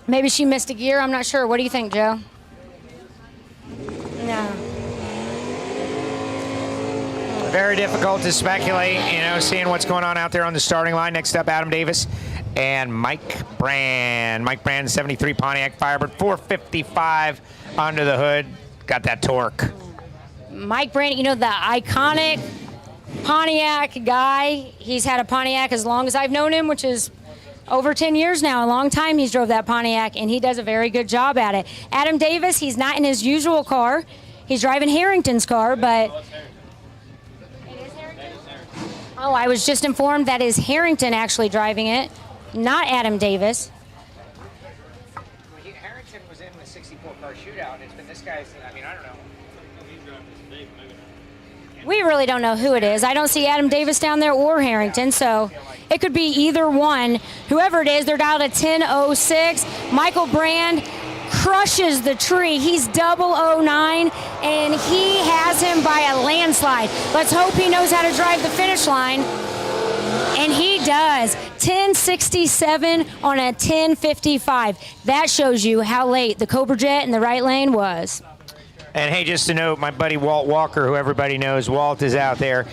Maybe she missed a gear. I'm not sure. What do you think, Joe? No. Very difficult to speculate, seeing what's going on out there on the starting line. Next up, Adam Davis and Mike Brand. Mike Brand, 73 Pontiac Firebird, 455 under the hood. Got that torque. Mike Brand, the iconic Pontiac guy. He's had a Pontiac as long as I've known him, which is over 10 years now. A long time he's drove that Pontiac, and he does a very good job at it. Adam Davis, he's not in his usual car. He's driving Harrington's car, but... Oh, I was just informed that is Harrington actually driving it, not Adam Davis. Harrington was in the 64-car shootout. It's been this guy's, I don't know. We really don't know who it is. I don't see Adam Davis down there or Harrington, so it could be either one. Whoever it is, they're dialed at 10:06. Michael Brand crushes the tree. He's 009, and he has him by a landslide. Let's hope he knows how to drive the finish line. And he does. 10:67 on a 10:55. That shows you how late the Cobra Jet in the right lane was. And hey, just to note, my buddy Walt Walker, who everybody knows, Walt is out there,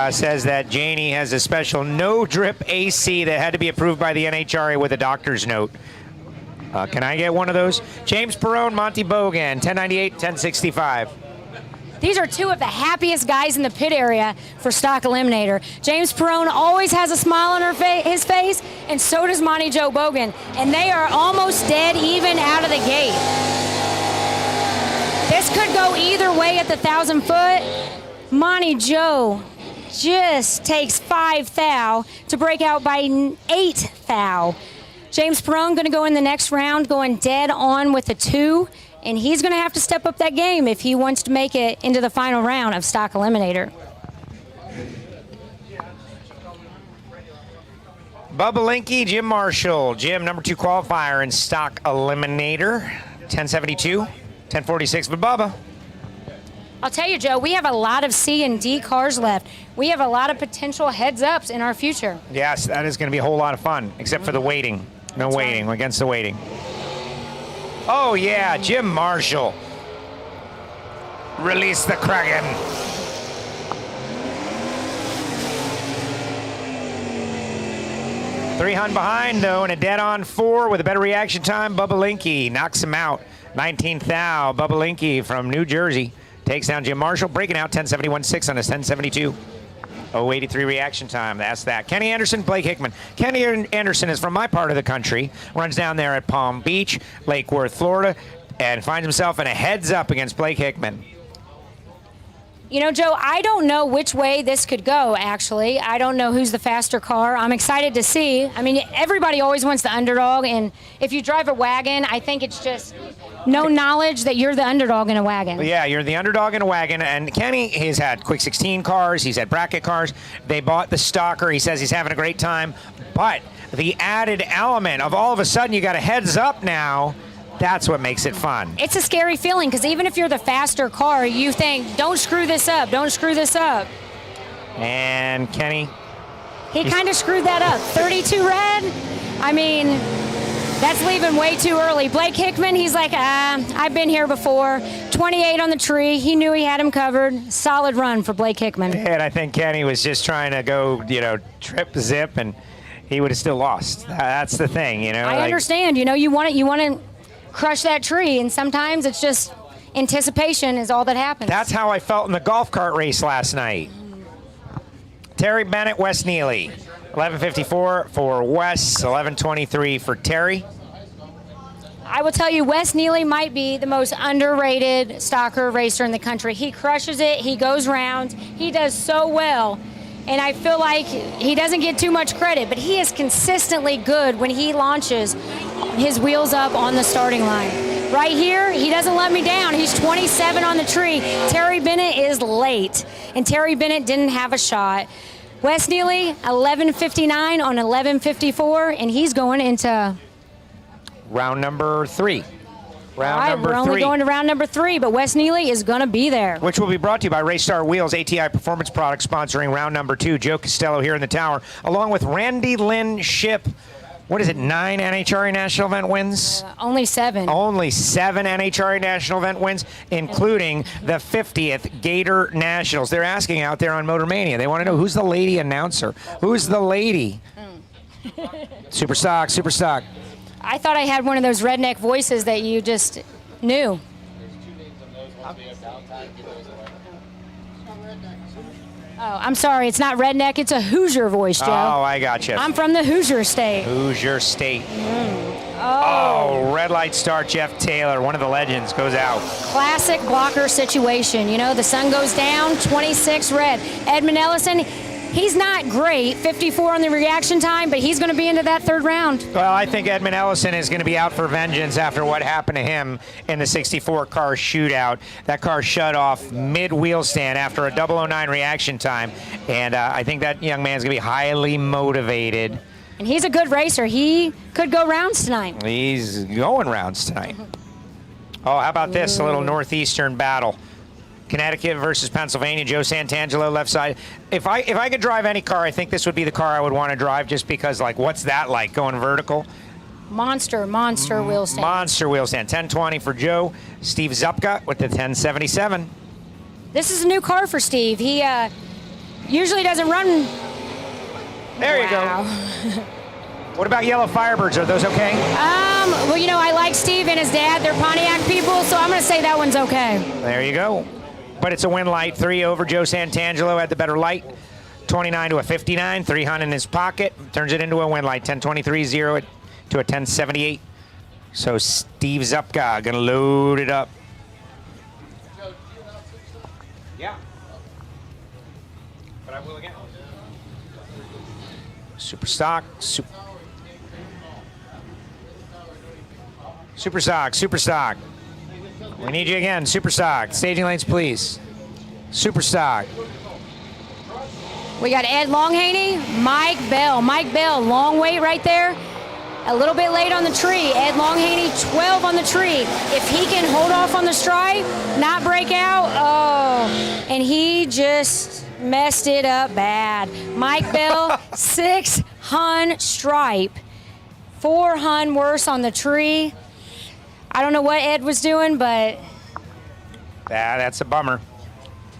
says that Janie has a special no-drip AC that had to be approved by the NHRA with a doctor's note. Can I get one of those? James Perrone, Monty Bogan, 1098, 1065. These are two of the happiest guys in the pit area for Stock Eliminator. James Perrone always has a smile on his face, and so does Monty Joe Bogan. And they are almost dead even out of the gate. This could go either way at the 1,000 foot. Monty Joe just takes 5 thou to break out by 8 thou. James Perrone going to go in the next round going dead on with a 2, and he's going to have to step up that game if he wants to make it into the final round of Stock Eliminator. Bubba Linky, Jim Marshall. Jim, number 2 qualifier in Stock Eliminator, 1072, 1046 for Bubba. I'll tell you, Joe, we have a lot of C and D cars left. We have a lot of potential heads-ups in our future. Yes, that is going to be a whole lot of fun, except for the waiting. No That's waiting. right. We're against the waiting. Oh, yeah, Jim Marshall. Release the Kraken. Three hun behind, though, and a dead-on 4 with a better reaction time. Bubba Linky knocks him out. 19th thou. Bubba Linky from New Jersey takes down Jim Marshall, breaking out 1071.6 on his 1072. 083 reaction time. That's that. Kenny Anderson, Blake Hickman. Kenny Anderson is from my part of the country, runs down there at Palm Beach, Lake Worth, Florida, and finds himself in a heads-up against Blake Hickman. You know, Joe, I don't know which way this could go, actually. I don't know who's the faster car. I'm excited to see. I mean, everybody always wants the underdog, and if you drive a wagon, I think it's just no knowledge that you're the underdog in a wagon. Yeah, you're the underdog in a wagon, and Kenny has had quick 16 cars. He's had bracket cars. They bought the stalker. He says he's having a great time, but the added element of all of a sudden you got a heads up now, that's what makes it fun. It's a scary feeling because even if you're the faster car, you think, don't screw this up, don't screw this up. And Kenny? He kind of screwed that up. 32 red? I mean, that's leaving way too early. Blake Hickman, he's like, I've been here before. 28 on the tree. He knew he had him covered. Solid run for Blake Hickman. And I think Kenny was just trying to go, trip, zip, and he would have still lost. That's the thing, I understand. You want to crush that tree, and sometimes it's just anticipation is all that happens. That's how I felt in the golf cart race last night. Terry Bennett, Wes Neely. 11:54 for Wes, 11:23 for Terry. I will tell you, Wes Neely might be the most underrated stalker racer in the country. He crushes it. He goes round. He does so well. And I feel like he doesn't get too much credit, but he is consistently good when he launches his wheels up on the starting line. Right here, he doesn't let me down. He's 27 on the tree. Terry Bennett is late, and Terry Bennett didn't have a shot. Wes Neely, 11:59 on 11:54, and he's going into round number 3. We're only going to round number 3, but Wes Neely is going to be there. Which will be brought to you by Raystar Wheels, ATI Performance Products, sponsoring round number 2. Joe Costello here in the tower, along with Randy Lynn Ship what is it, 9 NHRA National Event wins? Only 7. Only 7 NHRA National Event wins, including the 50th Gator Nationals. They're asking out there on Motor Mania. They want to know who's the lady announcer. Who's the lady? Super stock, super stock. I thought I had one of those redneck voices that you just knew. Oh, I'm sorry. It's not redneck. It's a Hoosier voice, Joe. Oh, I got you. I'm from the Hoosier State. Hoosier State. Oh. Red light start. Jeff Taylor, one of the legends, goes out. Classic blocker situation. You know, the sun goes down, 26 red. Edmund Ellison, he's not great, 54 on the reaction time, but he's going to be into that 3rd round. Well, I think Edmund Ellison is going to be out for vengeance after what happened to him in the 64 car shootout. That car shut off mid-wheel stand after a 009 reaction time, and I think that young man's going to be highly motivated. And he's a good racer. He could go rounds tonight. He's going rounds tonight. Oh, how about this? A little Northeastern battle. Connecticut versus Pennsylvania. Joe Santangelo, left side. If I could drive any car, I think this would be the car I would want to drive, just because, like, what's that like, going vertical? Monster wheel stand. Monster wheel stand. 1020 for Joe. Steve Zupka with the 1077. This is a new car for Steve. He usually doesn't run. There you go. What about Yellow Firebirds? Are those okay? Well, you know, I like Steve and his dad. They're Pontiac people, so I'm going to say that one's okay. There you go. But it's a win light. 3 over. Joe Santangelo had the better light. 29 to a 59. 300 in his pocket. Turns it into a win light. 1023, 0 to a 1078. So Steve Zupka going to load it up. Yeah. But I will again. Super stock. Super stock. Super stock. We need you again. Super stock. Staging lanes, please. Super stock. We got Ed Longhonney, Mike Bell. Mike Bell, long wait right there. A little bit late on the tree. Ed Longhonney, 12 on the tree. If he can hold off on the stripe, not break out, and he just messed it up bad. Mike Bell, 6 hun stripe. 4 hun worse on the tree. I don't know what Ed was doing, but... That's a bummer.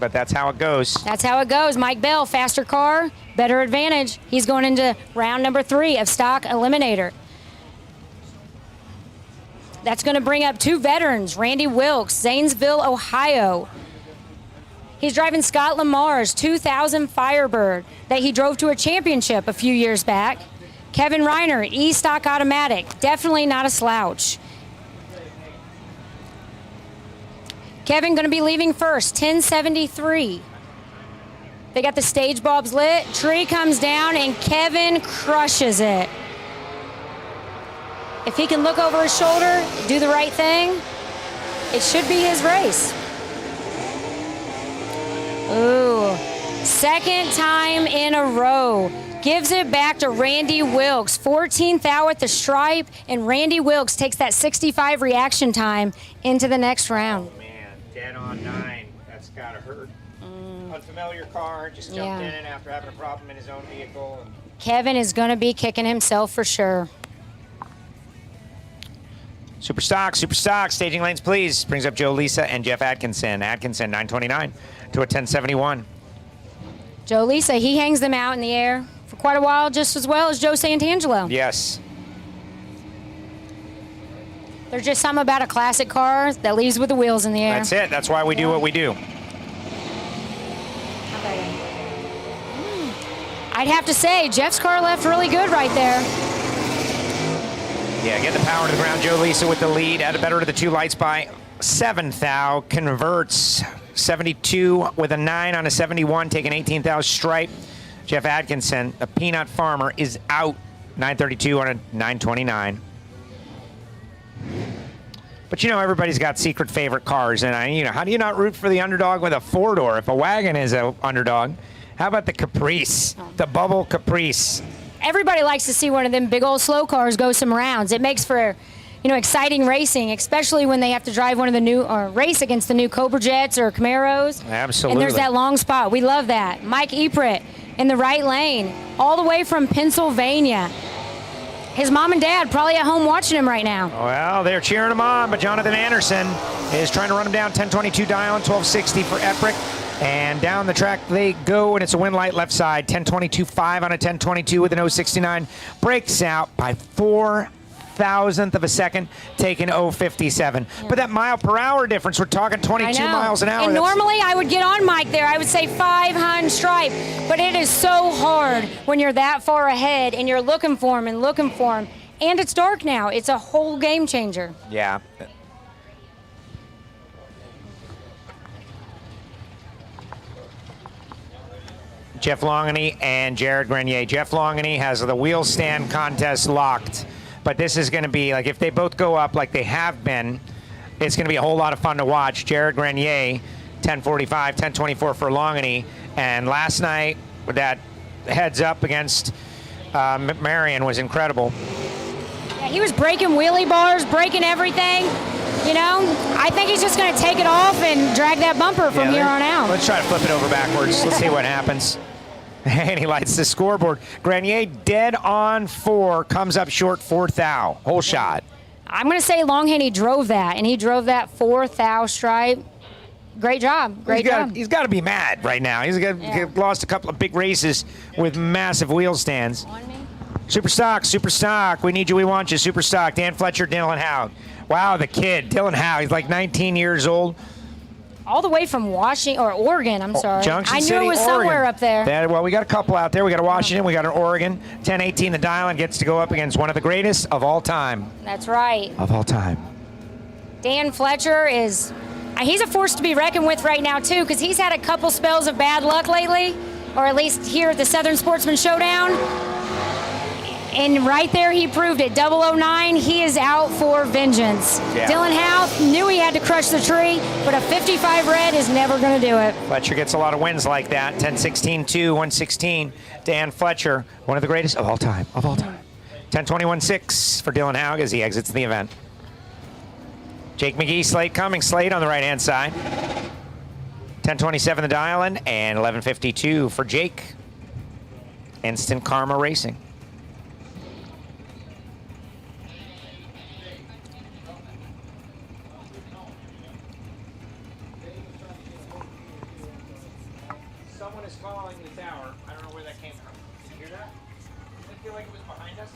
But that's how it goes. That's how it goes. Mike Bell, faster car, better advantage. He's going into round number 3 of stock Eliminator. That's going to bring up 2 veterans, Randy Wilkes, Zanesville, Ohio. He's driving Scott Lamar's 2000 Firebird that he drove to a championship a few years back. Kevin Reiner, E-Stock Automatic, definitely not a slouch. Kevin going to be leaving first, 1073. They got the stage bulbs lit. Tree comes down, and Kevin crushes it. If he can look over his shoulder, do the right thing, it should be his race. Ooh, 2nd time in a row. Gives it back to Randy Wilkes. 14th out at the stripe, and Randy Wilkes takes that 65 reaction time into the next round. Dead on 9. That's gotta hurt. Unfamiliar car, just jumped in after having a problem in his own vehicle. Kevin is going to be kicking himself for sure. Super stock, staging lanes, please. Brings up Joe Lisa and Jeff Atkinson. Atkinson, 929 to a 1071. Joe Lisa, he hangs them out in the air for quite a while, just as well as Joe Santangelo. Yes. There's just something about a classic car that leaves with the wheels in the air. That's it. That's why we do what we do. I'd have to say, Jeff's car left really good right there. Yeah, get the power to the ground. Joe Lisa with the lead. Added better to the 2 lights by 7th thou. Converts 72 with a 9 on a 71, taking 18th thou stripe. Jeff Atkinson, a peanut farmer, is out. 932 on a 929. But you know, everybody's got secret favorite cars, and how do you not root for the underdog with a 4-door if a wagon is an underdog? How about the Caprice, the Bubble Caprice? Everybody likes to see one of them big old slow cars go some rounds. It makes for, exciting racing, especially when they have to drive one of the new, or race against the new Cobra Jets or Camaros. Absolutely. And there's that long spot. We love that. Mike Eprit in the right lane, all the way from Pennsylvania. His mom and dad probably at home watching him right now. Well, they're cheering him on, but Jonathan Anderson is trying to run him down. 10:22 dial, 12:60 for Eprick. And down the track they go, and it's a win light left side. 10:22.5 on a 10:22 with an 0.69. Breaks out by 4,000th of a second, taking 0.57. Yeah. But that mile per hour difference, we're talking 22 miles an hour. And normally I would get on Mike there. I would say 500 stripe. But it is so hard when you're that far ahead and you're looking for him and looking for him. And it's dark now. It's a whole game changer. Yeah. Jeff Longhonney and Jared Grenier. Jeff Longhonney has the wheel stand contest locked, but this is going to be, like, if they both go up like they have been, it's going to be a whole lot of fun to watch. Jared Grenier, 10:45, 10:24 for Longhonney, and last night that heads up against Marion was incredible. Yeah, he was breaking wheelie bars, breaking everything. You know, I think he's just going to take it off and drag that bumper from here on out. Let's try to flip it over backwards. Let's see what happens. And he lights the scoreboard. Grenier dead on 4, comes up short 4 thou. Whole shot. I'm going to say Longhonney drove that, and he drove that 4 thou stripe. Great job. Great job. He's got to be mad right now. He's lost a couple of big races with massive wheel stands. Super stock. We need you. We want you. Super stock. Dan Fletcher, Dylan Howe. Wow, the kid, Dylan Howe. He's like 19 years old. All the way from Washington, or Oregon, I'm sorry. Junction I knew City, it was Oregon. somewhere up there. Well, we got a couple out there. We got a Washington, we got an Oregon. 10:18 the dial and gets to go up against one of the greatest of all time. That's right. Of all time. Dan Fletcher is, he's a force to be reckoned with right now, too, because he's had a couple spells of bad luck lately, or at least here at the Southern Sportsman Showdown. And right there, he proved it. 009, he is out for vengeance. Yeah. Dylan Howe knew he had to crush the tree, but a 55 red is never going to do it. Fletcher gets a lot of wins like that. 10:16.2, 1:16. Dan Fletcher, one of the greatest of all time. 10:21.6 for Dylan Howe as he exits the event. Jake McGee, Slate coming. Slate on the right-hand side. 10:27 the dial-in, and 11:52 for Jake. Instant Karma Racing. Someone is calling the tower. I don't know where that came from. Did you hear that? Did it feel like it was behind us?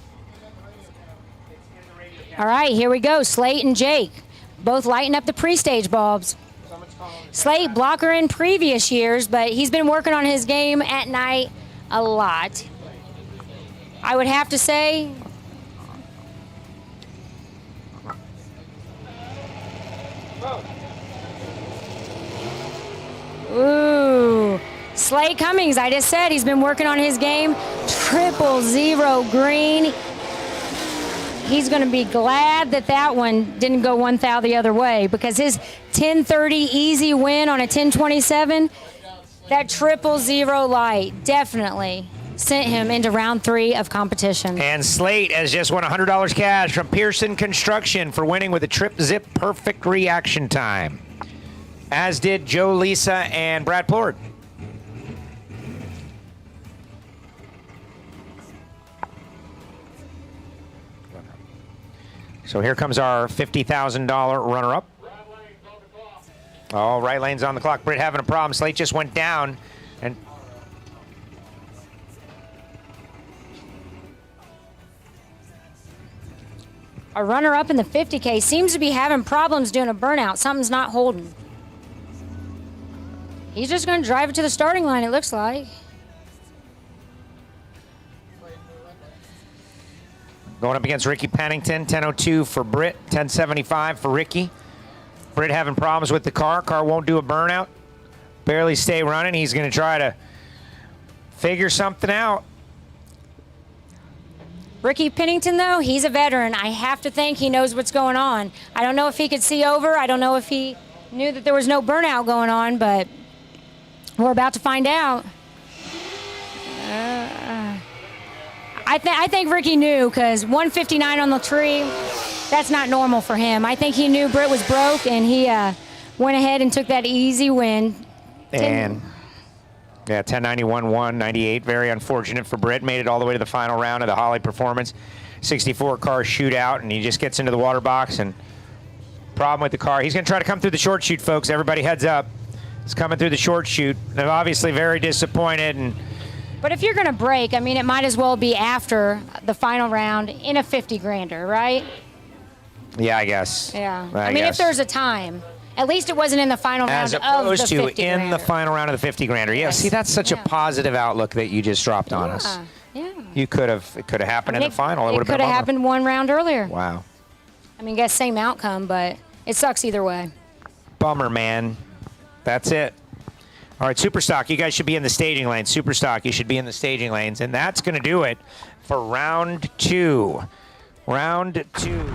It's in the radio camera. All right, here we go. Slate and Jake, both lighting up the pre-stage bulbs. Slate, blocker in previous years, but he's been working on his game at night a lot. I would have to say, ooh, Slate Cummings, I just said he's been working on his game. 000 green. He's going to be glad that that one didn't go 1 thou the other way, because his 10:30 easy win on a 10:27, that 000 light definitely sent him into round 3 of competition. And Slate has just won $100 cash from Pearson Construction for winning with a Trip Zip perfect reaction time, as did Joe, Lisa, and Brad Plord. So here comes our $50,000 runner-up. Oh, right lane's on the clock. Britt having a problem. Slate just went down. And a runner-up in the 50K seems to be having problems doing a burnout. Something's not holding. He's just going to drive it to the starting line, it looks like. Going up against Ricky Pennington, 10:02 for Britt, 10:75 for Ricky. Britt having problems with the car. Car won't do a burnout. Barely stay running. He's going to try to figure something out. Ricky Pennington, though, he's a veteran. I have to think he knows what's going on. I don't know if he could see over. I don't know if he knew that there was no burnout going on, but we're about to find out. I think Ricky knew, because 159 on the tree, that's not normal for him. I think he knew Britt was broke, and he went ahead and took that easy win. And, yeah, 1091, 198. Very unfortunate for Britt. Made it all the way to the final round of the Holly Performance. 64 car shootout, and he just gets into the water box. And problem with the car, he's going to try to come through the short chute, folks. Everybody heads up. He's coming through the short chute. They're obviously very disappointed. But if you're going to break, I mean, it might as well be after the final round in a 50 grander, right? Yeah, I guess. Yeah. I mean, guess. if there's a time. At least it wasn't in the final round As of the opposed 50 to grander. in the final round of the 50 grander. Yeah, Yes. see, that's such a Yeah. positive outlook that you just dropped on us. Yeah. It could have happened in the final. It would have been could a have bummer. happened one round earlier. Wow. I mean, guess same outcome, but it sucks either way. Bummer, man. That's it. All right, Superstock, you guys should be in the staging lanes. Superstock, you should be in the staging lanes. And that's going to do it for round 2. Round 2.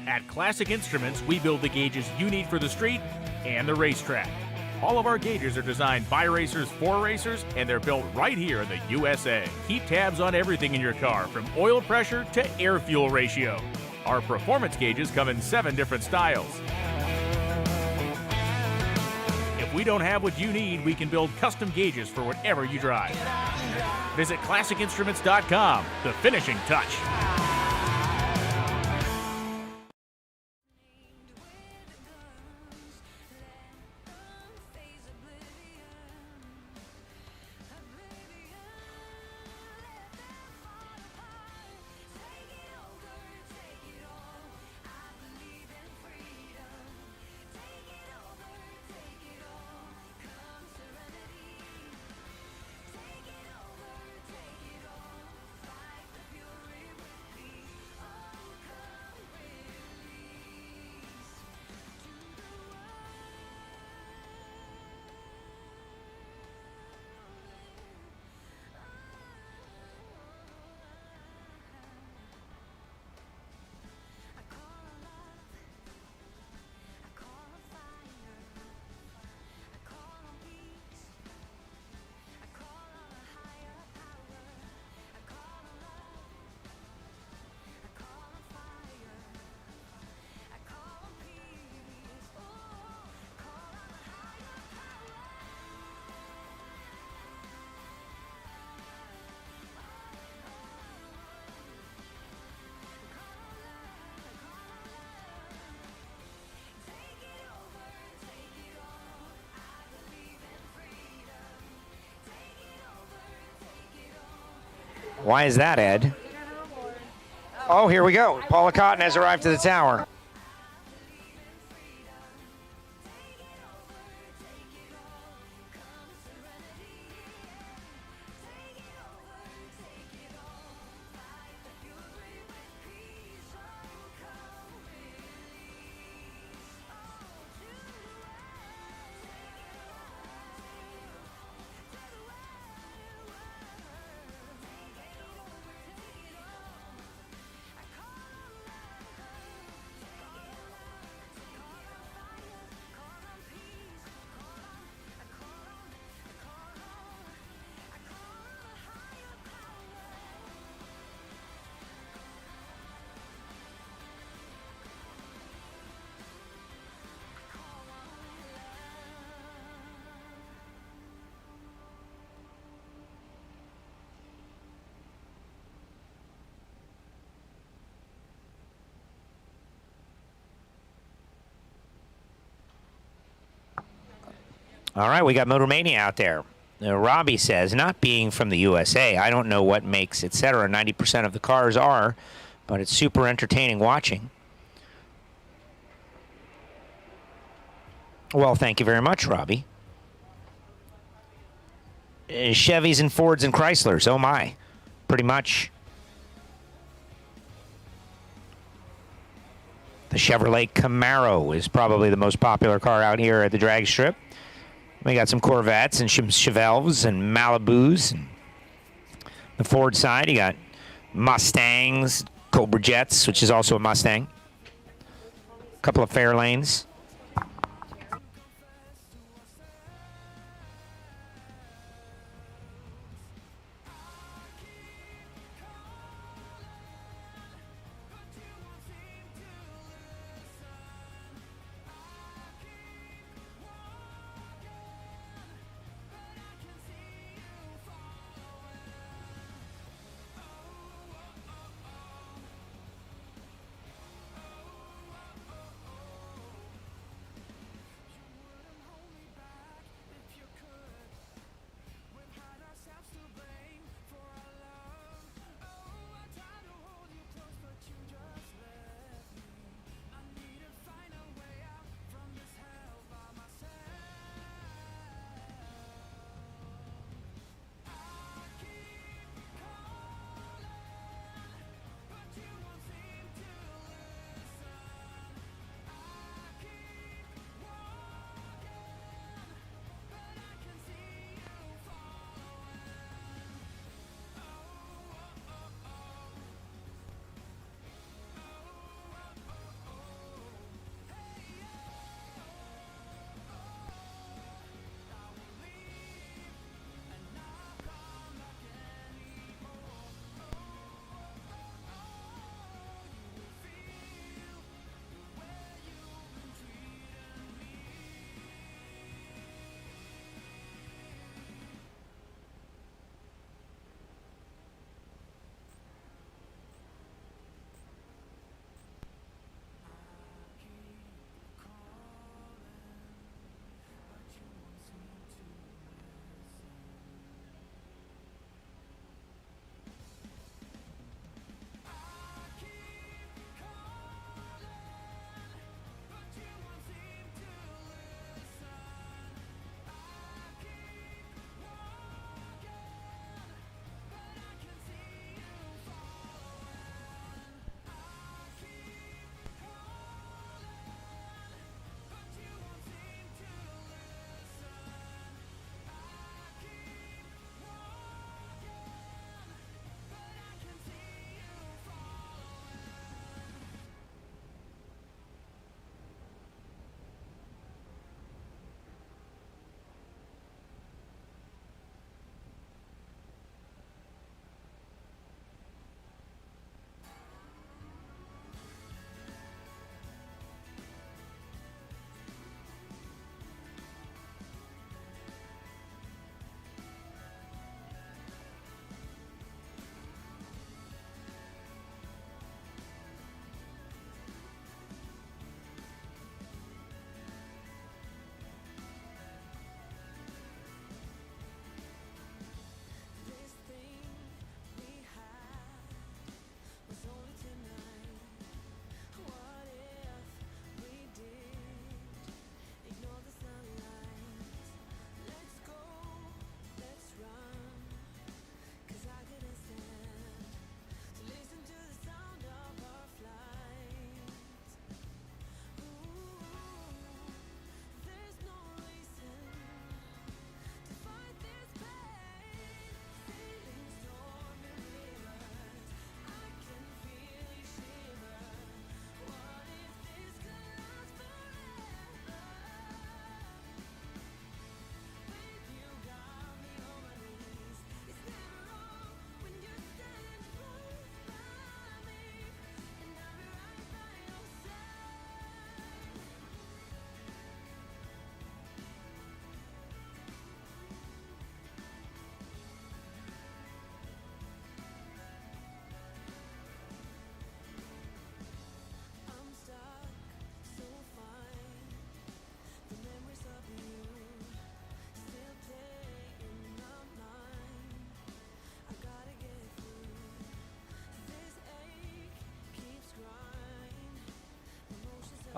At Classic Instruments, we build the gauges you need for the street and the racetrack. All of our gauges are designed by racers for racers, and they're built right here in the USA. Keep tabs on everything in your car, from oil pressure to air-fuel ratio. Our performance gauges come in 7 different styles. If we don't have what you need, we can build custom gauges for whatever you drive. Visit ClassicInstruments.com, the finishing touch. Why is that, Ed? Oh, here we go. Paula Cotton has arrived to the tower. All right, we got Motor Mania out there. Robbie says, not being from the USA, I don't know what makes, etc. 90% of the cars are, but it's super entertaining watching. Well, thank you very much, Robbie. Chevys and Fords and Chryslers, oh my, pretty much. The Chevrolet Camaro is probably the most popular car out here at the drag strip. We got some Corvettes and some Chevelles and Malibus. And the Ford side, you got Mustangs, Cobra Jets, which is also a Mustang. A couple of Fairlanes.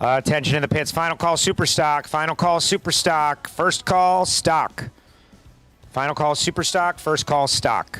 Attention in the pits. Final call, super stock. Final call, super stock. First call, stock. Final call, super stock. First call, stock.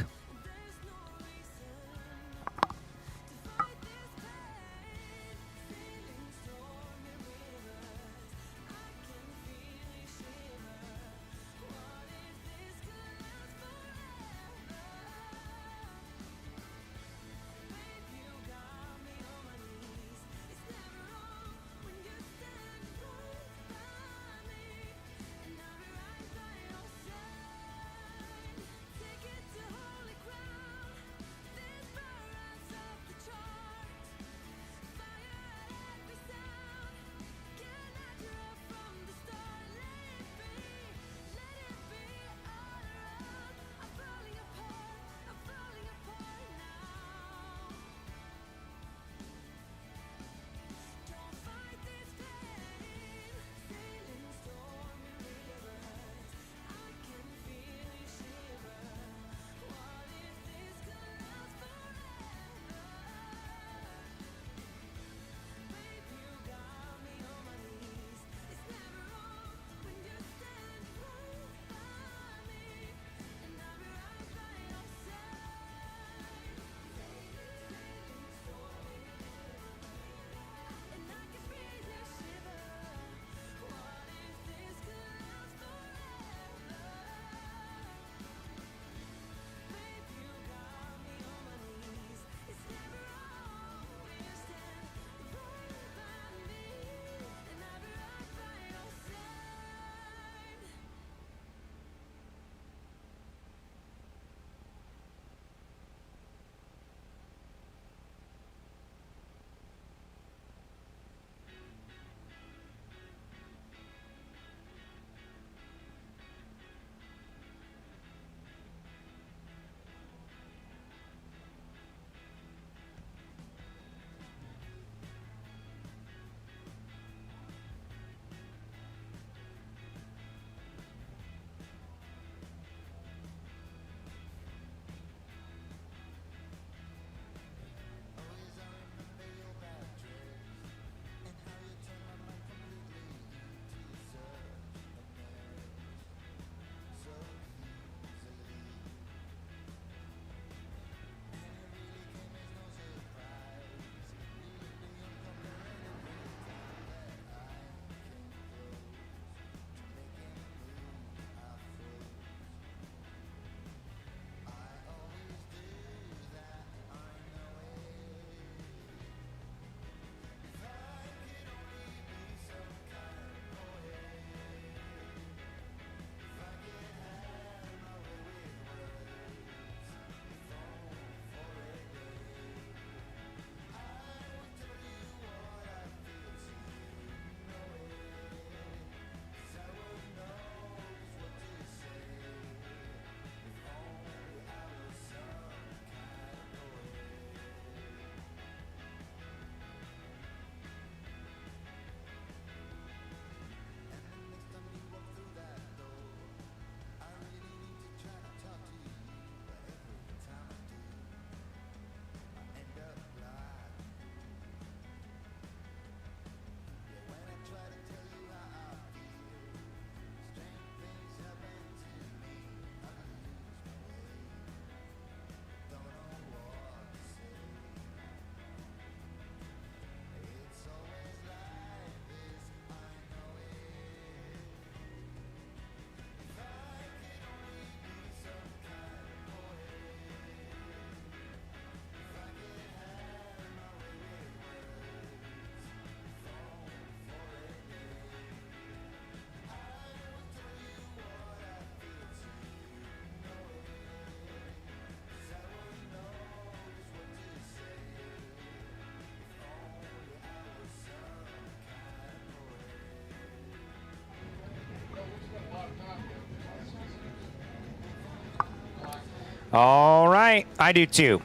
All right, I do too.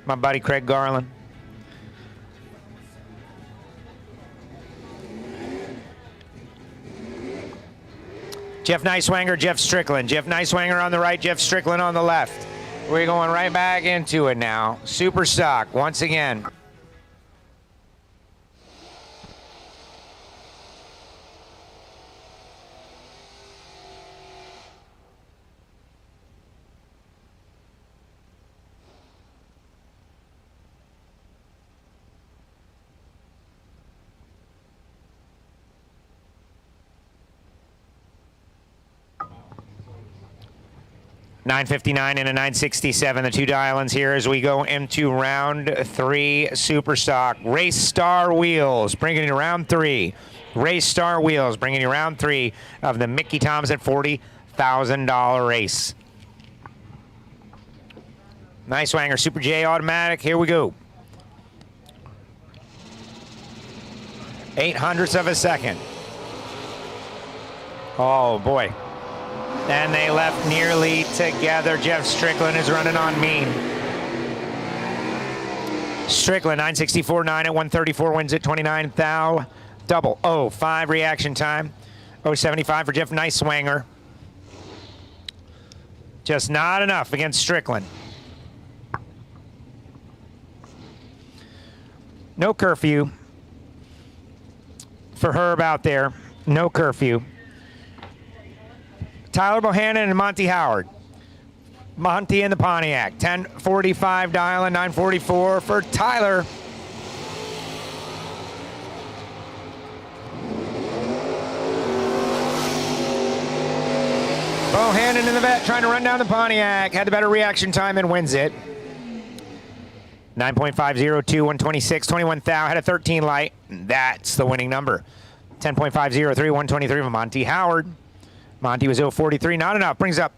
My buddy Craig Garland. Jeff Neiswanger, Jeff Strickland. Jeff Neiswanger on the right, Jeff Strickland on the left. We're going right back into it now. Super stock once again. 9:59 and a 9:67. The two dial-ins here as we go into round 3 Super Stock. Race Star Wheels bringing you round 3. Race Star Wheels bringing you round 3 of the Mickey Thompson $40,000 race. Nice Wanger Super J automatic. Here we go. 0.08 of a second. Oh boy. And they left nearly together. Jeff Strickland is running on mean. Strickland 964.9 at 134 wins at 29 thou. Double 0.05 reaction time. 0.75 for Jeff Nicewanger. Just not enough against Strickland. No curfew for Herb out there. No curfew. Tyler Bohannon and Monty Howard. Monty in the Pontiac. 10:45 dial and 9:44 for Tyler. Bohannon in the vet trying to run down the Pontiac. Had the better reaction time and wins it. 9.502, 126, 21 thou. Had a 13 light. That's the winning number. 10.503, 123 for Monty Howard. Monty was 0.43, not enough. Brings up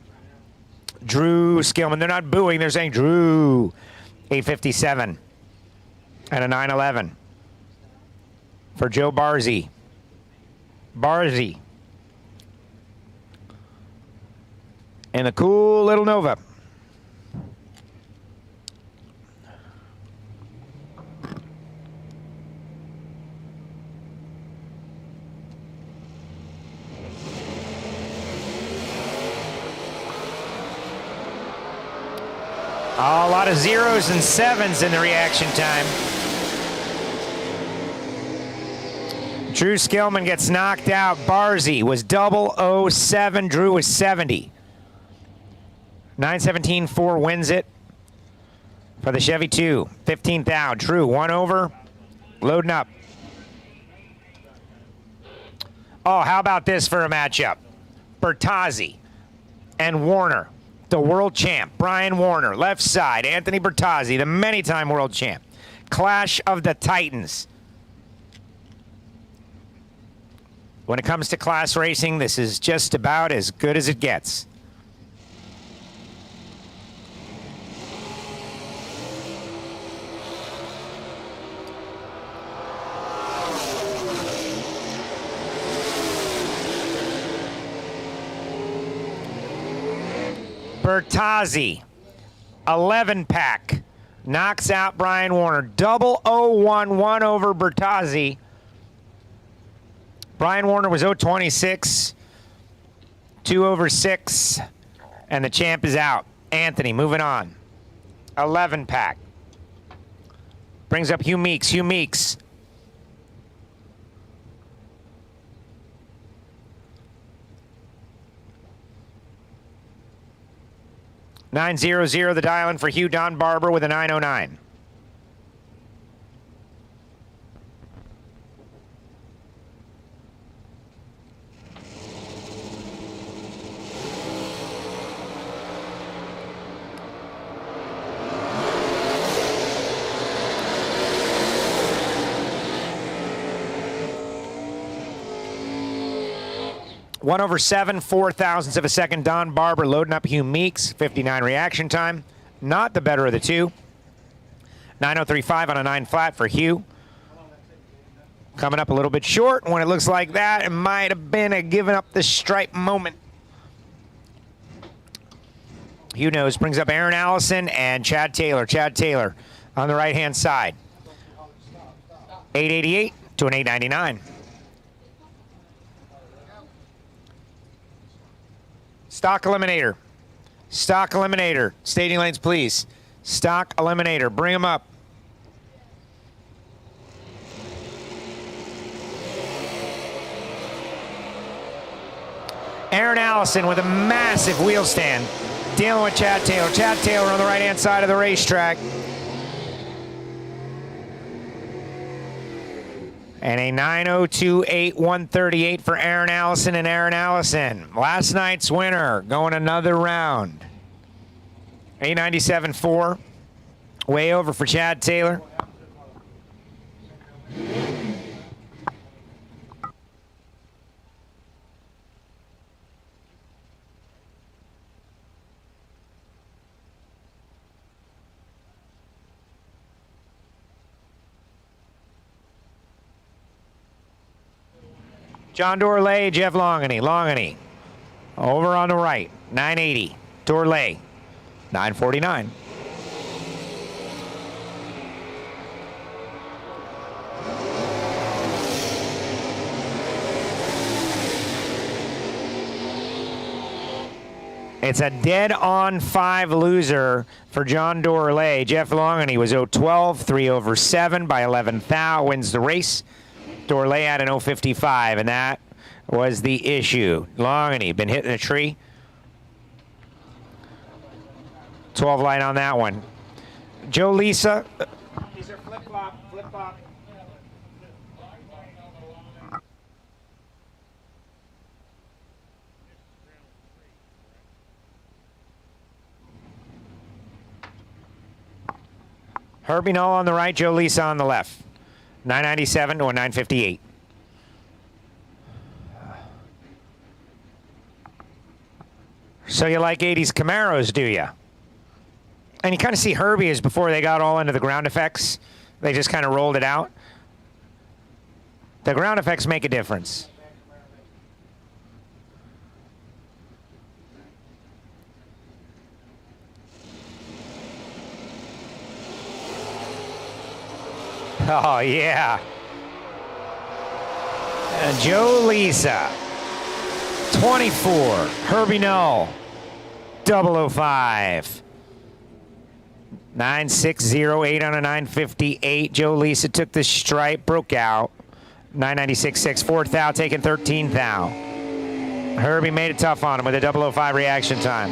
Drew Skillman. They're not booing, they're saying Drew. 8.57 and a 9.11 for Joe Barzy. Barzy. And a cool little Nova. A lot of 0s and 7s in the reaction time. Drew Skillman gets knocked out. Barzy was 007. Drew was 70. 917.4 wins it for the Chevy 2. 15 thou. Drew 1 over. Loading up. Oh, how about this for a matchup? Bertazzi and Warner. The world champ, Brian Warner, left side. Anthony Bertazzi, the many-time world champ. Clash of the Titans. When it comes to class racing, this is just about as good as it gets. Bertazzi, 11-pack, knocks out Brian Warner. 001, 1 over Bertazzi. Brian Warner was 026, 2 over 6, and the champ is out. Anthony, moving on. 11-pack. Brings up Hugh Meeks. Hugh Meeks. $900 the dial-in for Hugh Don Barber with a 909. One over 7, 0.04 of a second. Don Barber loading up Hugh Meeks. 59 reaction time. Not the better of the two. 9.035 on a 9 flat for Hugh. Coming up a little bit short. When it looks like that, it might have been a giving up the stripe moment. Hugh knows. Brings up Aaron Allison and Chad Taylor. Chad Taylor on the right-hand side. 888 to an 899. Stock Eliminator. Stock Eliminator. Staging lanes, please. Stock Eliminator. Bring them up. Aaron Allison with a massive wheel stand. Dealing with Chad Taylor. Chad Taylor on the right-hand side of the racetrack. And a 9.028, 138 for Aaron Allison and Aaron Allison. Last night's winner going another round. 897.4. Way over for Chad Taylor. John Dorley, Jeff Longhonney. Longhonney over on the right, 980. Dorley, 949. It's a dead-on 5 loser for John Dorley. Jeff Longhonney was 0-12, 3 over 7 by 11 thou, wins the race. Dorley had an 0.55, and that was the issue. Longhonney been hitting a tree. 12 light on that one. Joe Lisa. These are flip-flop, flip-flop. Herbie Null on the right, Joe Lisa on the left. 997 to a 958. So you like 80s Camaros, do you? And you kind of see Herbie as before they got all into the ground effects. They just kind of rolled it out. The ground effects make a difference. Oh, yeah. Joe Lisa, 24. Herbie Null, 005. 9608 on a 958. Joe Lisa took the stripe, broke out. 996.6. 4th thou, taking 13th thou. Herbie made it tough on him with a 005 reaction time.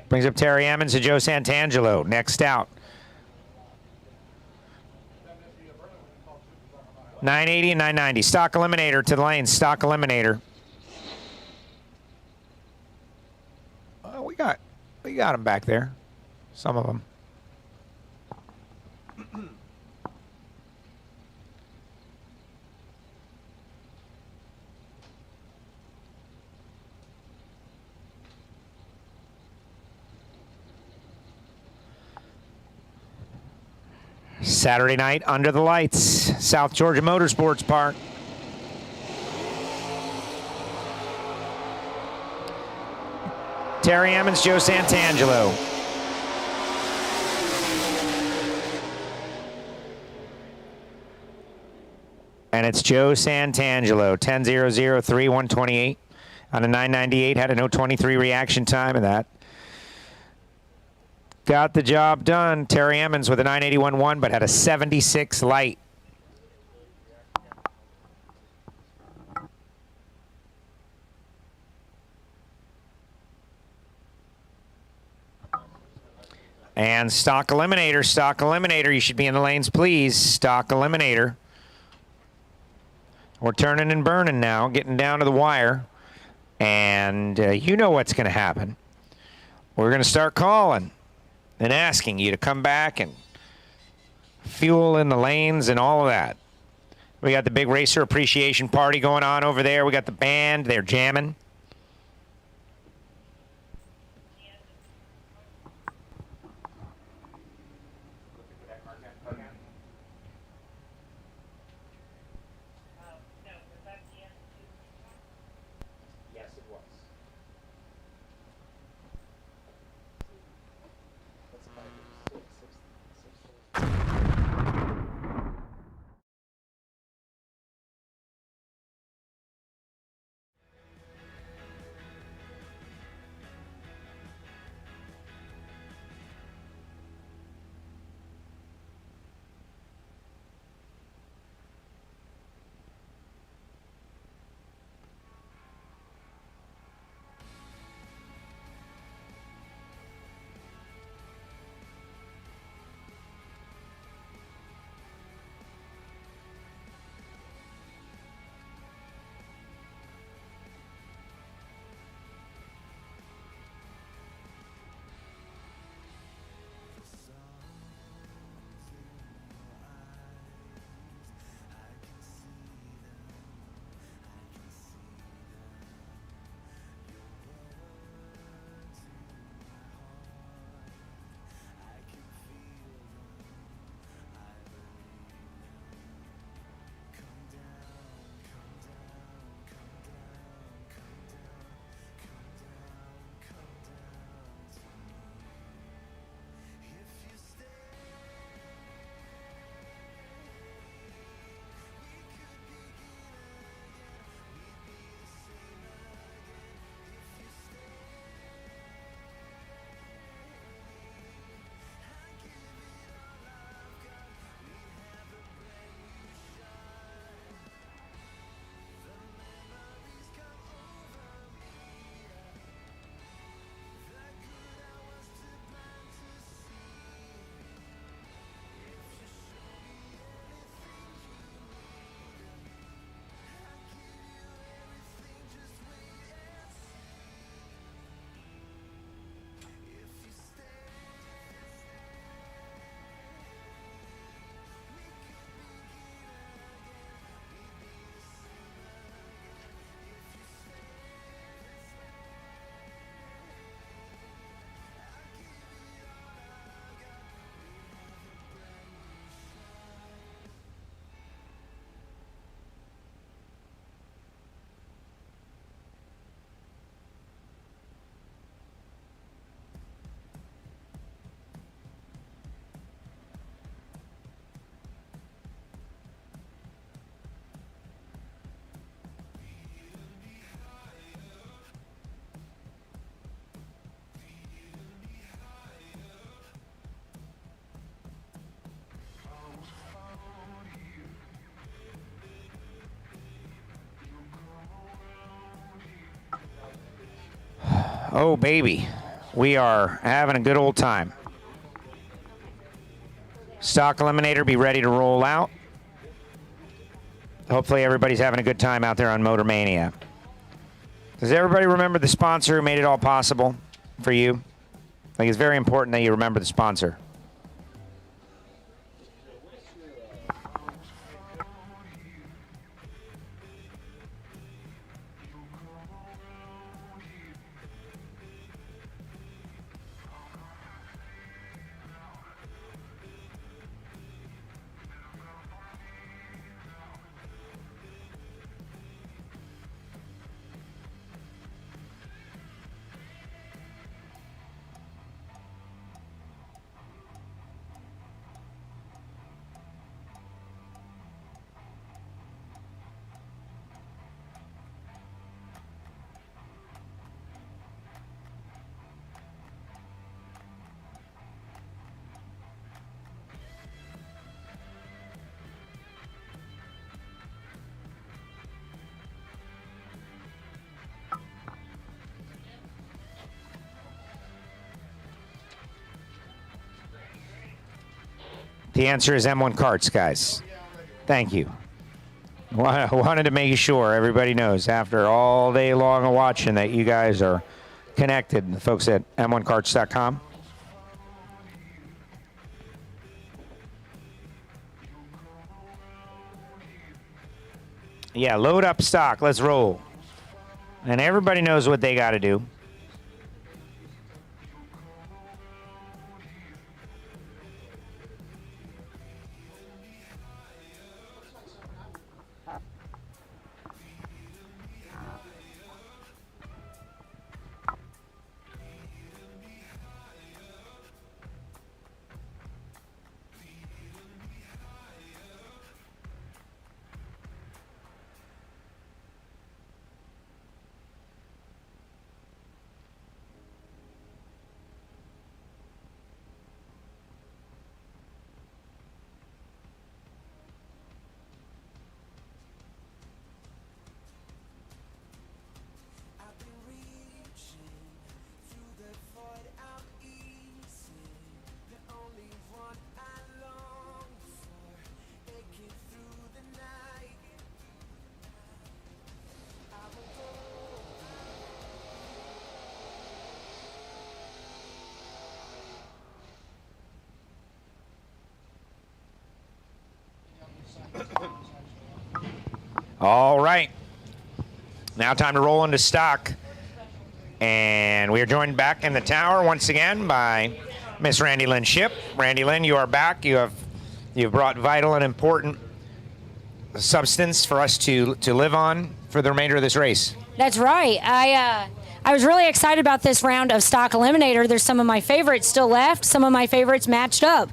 Brings up Terry Emmons and Joe Santangelo. Next out. 980 and 990. Stock Eliminator to the lane. Stock Eliminator. We got them back there. Some of them. Saturday night under the lights, South Georgia Motorsports Park. Terry Emmons, Joe Santangelo. And it's Joe Santangelo, 10.003, 128 on a 998, had an 023 reaction time, and that got the job done. Terry Emmons with a 981.1, but had a 76 light. And Stock Eliminator, you should be in the lanes, please. Stock Eliminator. We're turning and burning now, getting down to the wire. And you know what's going to happen. We're going to start calling and asking you to come back and fuel in the lanes and all of that. We got the big racer appreciation party going on over there. We got the band. They're jamming. Oh, baby. We are having a good old time. Stock Eliminator, be ready to roll out. Hopefully everybody's having a good time out there on Motor Mania. Does everybody remember the sponsor who made it all possible for you? Like, it's very important that you remember the sponsor. The answer is M1 Karts, guys. Thank you. Wanted to make sure everybody knows after all day long of watching that you guys are connected, the folks at m1karts.com. Yeah, load up stock. Let's roll. And everybody knows what they got to do. All right. Now time to roll into stock. And we are joined back in the tower once again by Miss Randy Lynn Shipp. Randy Lynn, you are back. You've brought vital and important substance for us to live on for the remainder of this race. That's right. I was really excited about this round of Stock Eliminator. There's some of my favorites still left, some of my favorites matched up.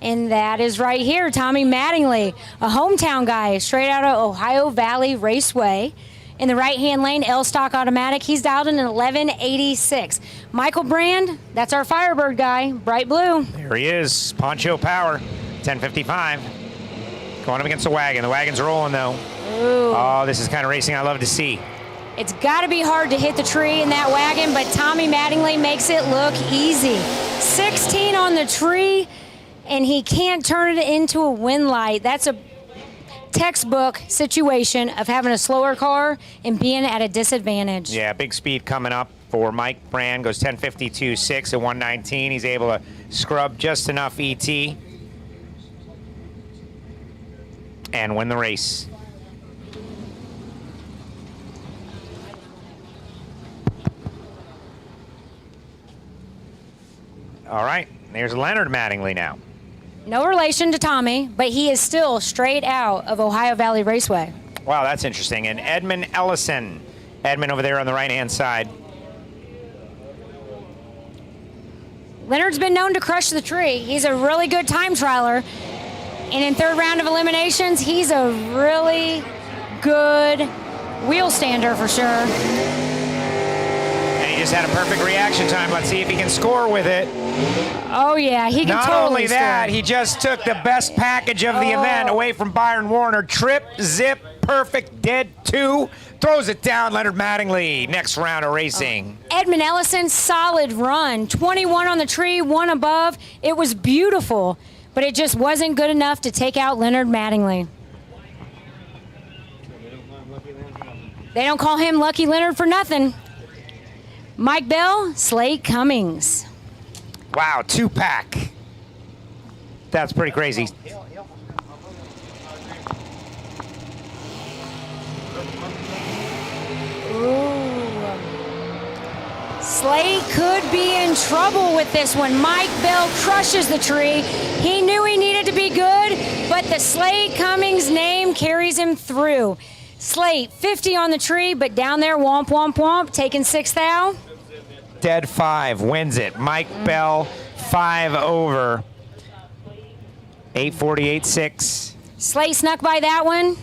And that is right here, Tommy Mattingly, a hometown guy straight out of Ohio Valley Raceway. In the right-hand lane, L-Stock Automatic. He's dialed in an 1186. Michael Brand, that's our Firebird guy, bright blue. There he is, Poncho Power, 1055. Going up against the wagon. The wagon's rolling, though. Ooh. Oh, this is kind of racing I love to see. It's got to be hard to hit the tree in that wagon, but Tommy Mattingly makes it look easy. 16 on the tree, and he can't turn it into a wind light. That's a textbook situation of having a slower car and being at a disadvantage. Yeah, big speed coming up for Mike Brand. Goes 1052.6 at 119. He's able to scrub just enough ET and win the race. All right, there's Leonard Mattingly now. No relation to Tommy, but he is still straight out of Ohio Valley Raceway. Wow, that's interesting. And Edmund Ellison. Edmund over there on the right-hand side. Leonard's been known to crush the tree. He's a really good time trialer. And in third round of eliminations, he's a really good wheel stander for sure. And he just had a perfect reaction time. Let's see if he can score with it. Oh, yeah, he can Not totally only that, score. he just took the best package of the event away from Byron Warner. Trip, zip, perfect, dead 2. Throws it down, Leonard Mattingly. Next round of racing. Edmund Ellison, solid run. 21 on the tree, 1 above. It was beautiful, but it just wasn't good enough to take out Leonard Mattingly. They don't call him Lucky Leonard for nothing. Mike Bell, Slate Cummings. Wow, 2-pack. That's pretty crazy. Ooh. Slate could be in trouble with this one. Mike Bell crushes the tree. He knew he needed to be good, but the Slate Cummings name carries him through. Slate, 50 on the tree, but down there, womp, womp, womp, taking 6th out. Dead 5, wins it. Mike Bell, 5 over. 848.6. Slate snuck by that one.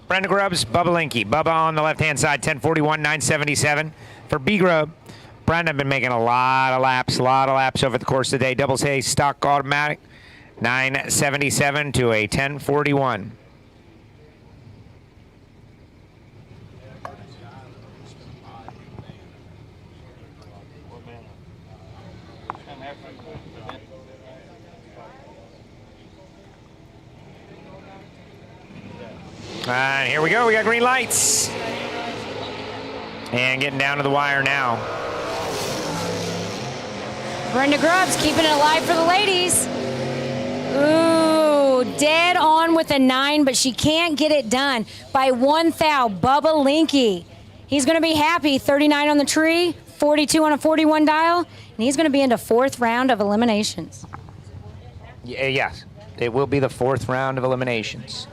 Brenda Grubbs, Bubba Linky. Bubba on the left-hand side, 1041, 977. For B Grub, Brenda been making a lot of laps over the course of the day. Double A stock automatic, 977 to a 1041. And here we go. We got green lights. And getting down to the wire now. Brenda Grubbs keeping it alive for the ladies. Ooh, dead on with a 9, but she can't get it done. By 1 thou, Bubba Linky. He's going to be happy. 39 on the tree, 42 on a 41 dial, and he's going to be into 4th round of eliminations. Yes, it will be the 4th round of eliminations.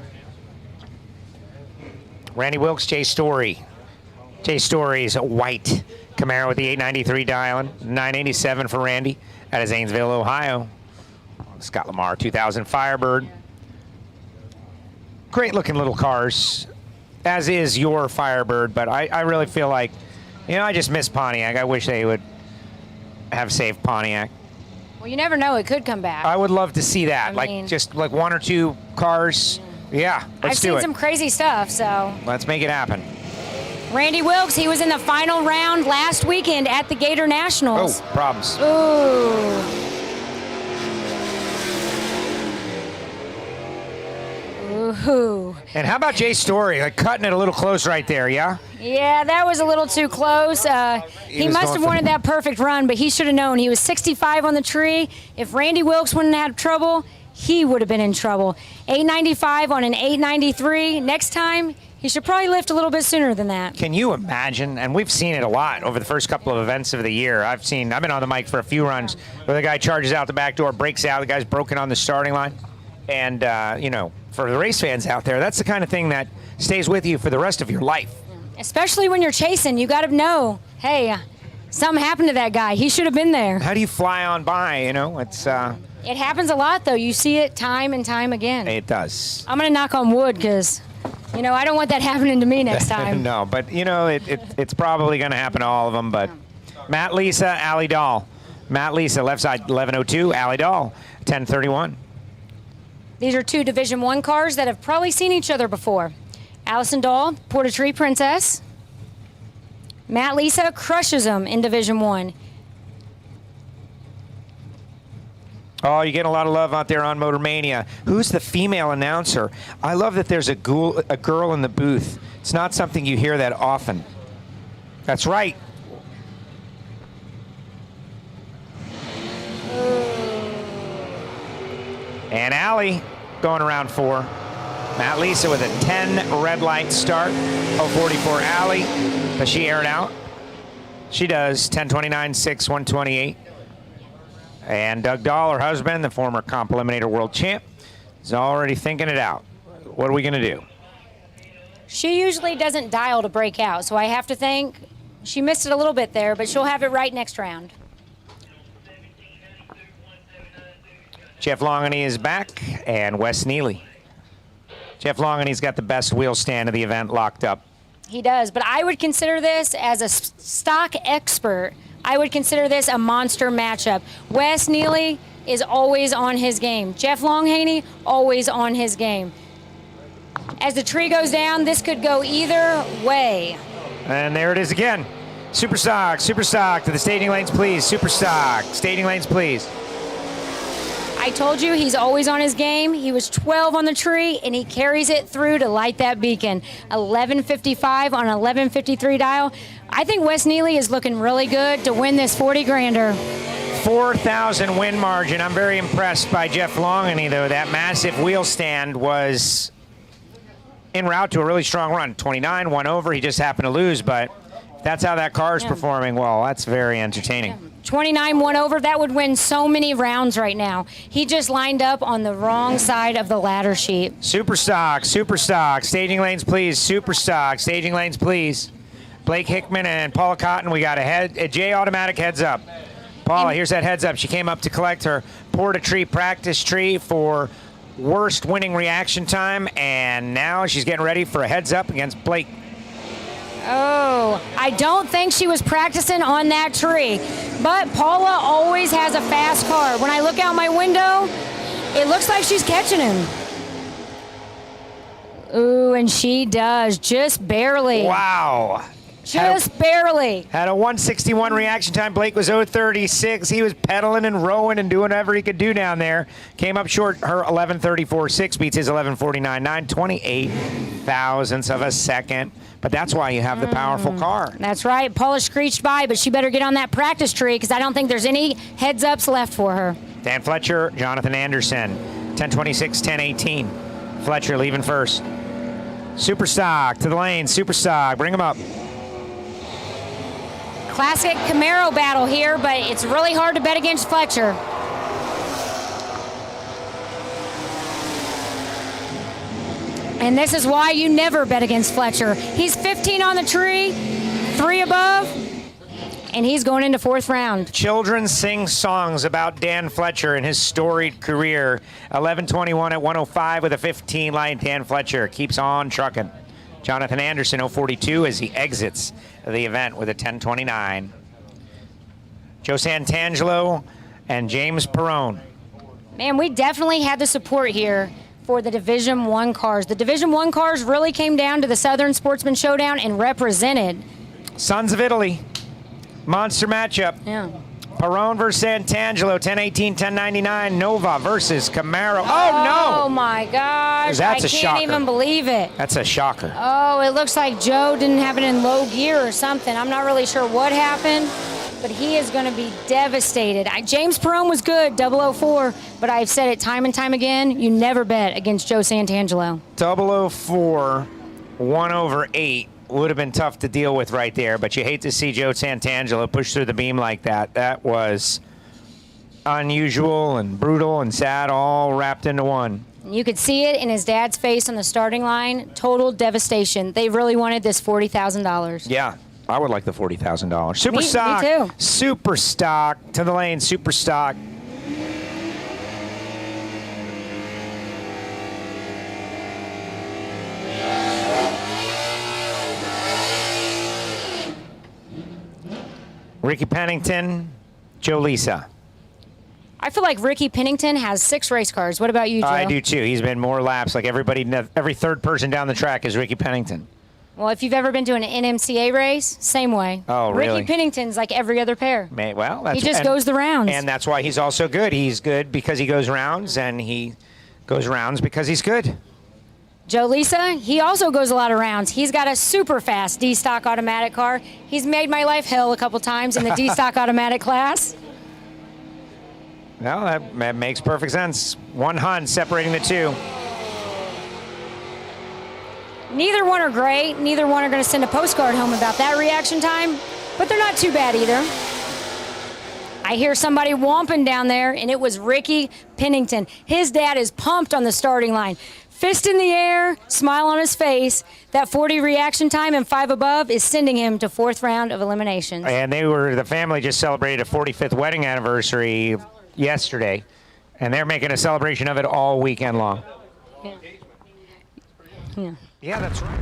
Randy Wilkes, Jay Story. Jay Story's white Camaro with the 893 dialing. 987 for Randy out of Zanesville, Ohio. Scott Lamar, 2000 Firebird. Great looking little cars, as is your Firebird, but I really feel like, you know, I just miss Pontiac. I wish they would have saved Pontiac. Well, you never know. It could come back. I would love to see that. I mean, just like 1 or 2 cars. Yeah, let's do it. I've seen some crazy stuff, so. Let's make it happen. Randy Wilkes, he was in the final round last weekend at the Gator Nationals. Oh, problems. Ooh. And how about Jay Story? Like cutting it a little close right there, yeah? Yeah, that was a little too close. He must have wanted that perfect run, but he should have known. He was 65 on the tree. If Randy Wilkes wouldn't have had trouble, he would have been in trouble. 895 on an 893. Next time, he should probably lift a little bit sooner than that. Can you imagine? And we've seen it a lot over the first couple of events of the year. I've been on the mic for a few runs where the guy charges out the back door, breaks out, the guy's broken on the starting line. And, you know, for the race fans out there, that's the kind of thing that stays with you for the rest of your life. Especially when you're chasing, you got to know, hey, something happened to that guy. He should have been there. How do you fly on by, you know? It's It happens a lot, though. You see it time and time again. It does. I'm going to knock on wood because, you know, I don't want that happening to me next time. No, but, you know, it's probably going to happen to all of them. But Matt Lisa, Allie Dahl. Matt Lisa, left side, 1102. Allie Dahl, 1031. These are 2 Division I cars that have probably seen each other before. Allison Dahl, Porter Tree Princess. Matt Lisa crushes them in Division I. Oh, you're getting a lot of love out there on Motor Mania. Who's the female announcer? I love that there's a girl in the booth. It's not something you hear that often. That's right. And Allie going around 4. Matt Lisa with a 10 red light start. 044 Allie. Does she air it out? She does. 10:29, 6, 128. And Doug Dahl, her husband, the former Comp Eliminator world champ, is already thinking it out. What are we going to do? She usually doesn't dial to break out, so I have to think she missed it a little bit there, but she'll have it right next round. Jeff Longhonney is back, and Wes Neely. Jeff Longhonney's got the best wheel stand of the event locked up. He does, but I would consider this, as a stock expert, I would consider this a monster matchup. Wes Neely is always on his game. Jeff Longhonney, always on his game. As the tree goes down, this could go either way. And there it is again. Super stock to the staging lanes, please. Super stock, staging lanes, please. I told you he's always on his game. He was 12 on the tree, and he carries it through to light that beacon. 11:55 on 11:53 dial. I think Wes Neely is looking really good to win this 40 grander. 4,000 win margin. I'm very impressed by Jeff Longhonney, though. That massive wheel stand was en route to a really strong run. 29, 1 over. He just happened to lose, but if that's how that car is performing, well, that's very entertaining. 29, 1 over. That would win so many rounds right now. He just lined up on the wrong side of the ladder sheet. Super stock, staging lanes, please. Super stock, staging lanes, please. Blake Hickman and Paula Cotton, we got a J automatic heads up. Paula, here's that heads up. She came up to collect her Porta Tree practice tree for worst winning reaction time, and now she's getting ready for a heads up against Blake. Oh, I don't think she was practicing on that tree, but Paula always has a fast car. When I look out my window, it looks like she's catching him. Ooh, and she does, just barely. Wow. Just barely. Had a 161 reaction time. Blake was 036. He was pedaling and rowing and doing whatever he could do down there. Came up short. Her 11:34.6 beats his 11:49.9. 28 thousandths of a second. But that's why you have the powerful car. That's right. Paula screeched by, but she better get on that practice tree because I don't think there's any heads-ups left for her. Dan Fletcher, Jonathan Anderson. 10:26, 10:18. Fletcher leaving first. Super stock to the lane. Super stock. Bring him up. Classic Camaro battle here, but it's really hard to bet against Fletcher. And this is why you never bet against Fletcher. He's 15 on the tree, 3 above, and he's going into 4th round. Children sing songs about Dan Fletcher and his storied career. 11:21 at 105 with a 15 line. Dan Fletcher keeps on trucking. Jonathan Anderson, 042 as he exits the event with a 10:29. Joe Santangelo and James Perrone. Man, we definitely had the support here for the Division I cars. The Division I cars really came down to the Southern Sportsman Showdown and represented. Sons of Italy. Monster matchup. Yeah. Perrone versus Santangelo, 10:18, 10:99. Nova versus Camaro. Oh, no! my gosh. That's a I shocker. can't even believe it. That's a shocker. Oh, it looks like Joe didn't have it in low gear or something. I'm not really sure what happened, but he is going to be devastated. James Perrone was good, 004, but I've said it time and time again, you never bet against Joe Santangelo. 004, 1/8 would have been tough to deal with right there, but you hate to see Joe Santangelo push through the beam like that. That was unusual and brutal and sad, all wrapped into one. You could see it in his dad's face on the starting line. Total devastation. They really wanted this $40,000. Yeah, I would like the $40,000. Super Me stock. too. Super stock to the lane. Super stock. Ricky Pennington, Joe Lisa. I feel like Ricky Pennington has 6 race cars. What about you, Joe? I do too. He's been more laps. Like every third person down the track is Ricky Pennington. Well, if you've ever been to an NMCA race, same way. Oh, really? Ricky Pennington's like every other pair. Well, that's, he just goes the rounds. And that's why he's also good. He's good because he goes rounds, and he goes rounds because he's good. Joe Lisa, he also goes a lot of rounds. He's got a super fast D-Stock automatic car. He's made my life hell a couple times in the D-Stock automatic class. No, that makes perfect sense. One Hun separating the two. Neither one are great. Neither one are going to send a postcard home about that reaction time, but they're not too bad either. I hear somebody whomping down there, and it was Ricky Pennington. His dad is pumped on the starting line. Fist in the air, smile on his face. That 40 reaction time and 5 above is sending him to 4th round of eliminations. And the family just celebrated a 45th wedding anniversary yesterday, and they're making a celebration of it all weekend long. Yeah. Yeah, that's right.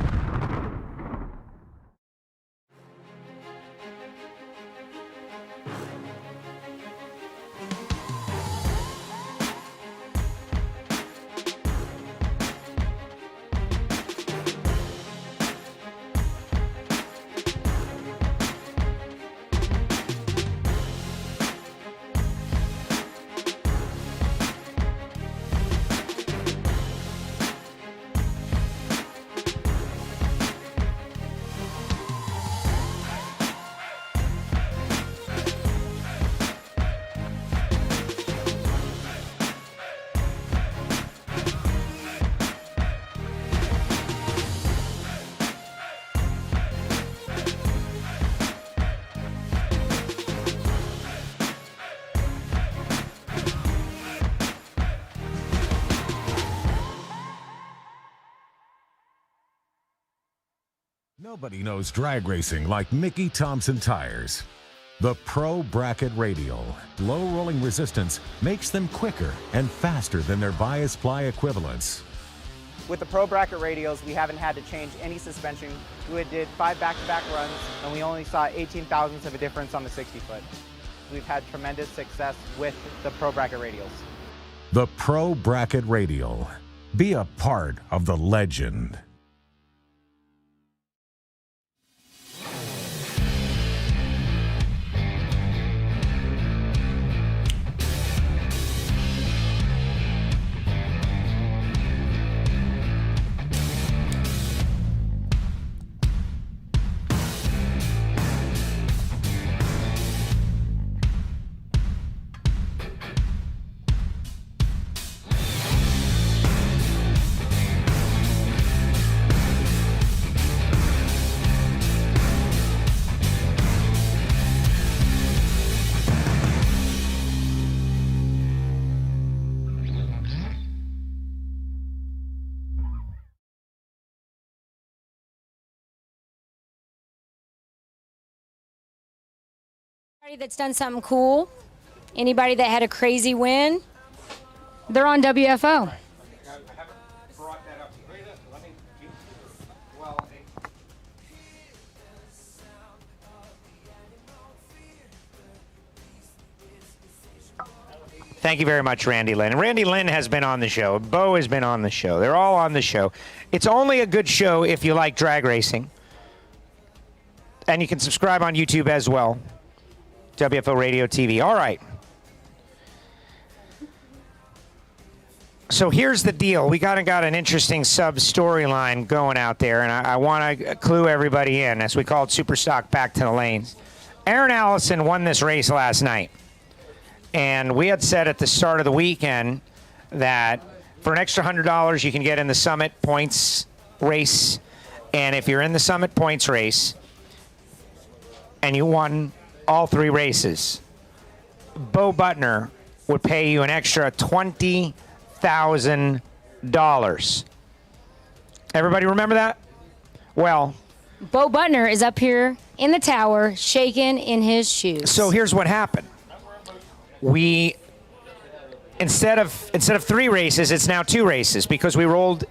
Nobody knows drag racing like Mickey Thompson Tires. The Pro Bracket Radial. Low rolling resistance makes them quicker and faster than their bias ply equivalents. With the Pro Bracket Radials, we haven't had to change any suspension. We did 5 back-to-back runs, and we only saw 18 thousandths of a difference on the 60-foot. We've had tremendous success with the Pro Bracket Radials. The Pro Bracket Radial. Be a part of the legend. Anybody that's done something cool, anybody that had a crazy win, they're on WFO. Thank you very much, Randy Lynn. Randy Lynn has been on the show. Bo has been on the show. They're all on the show. It's only a good show if you like drag racing. And you can subscribe on YouTube as well. WFO Radio TV. All right. So here's the deal. We got an interesting sub-storyline going out there, and I want to clue everybody in, as we call it Superstock Back to the Lanes. Aaron Allison won this race last night. And we had said at the start of the weekend that for an extra $100, you can get in the Summit Points race. And if you're in the Summit Points race and you won all 3 races, Bo Butner would pay you an extra $20,000. Everybody remember that? Well, Bo Butner is up here in the tower, shaking in his shoes. So here's what happened. We instead of 3 races, it's now 2 races because we rolled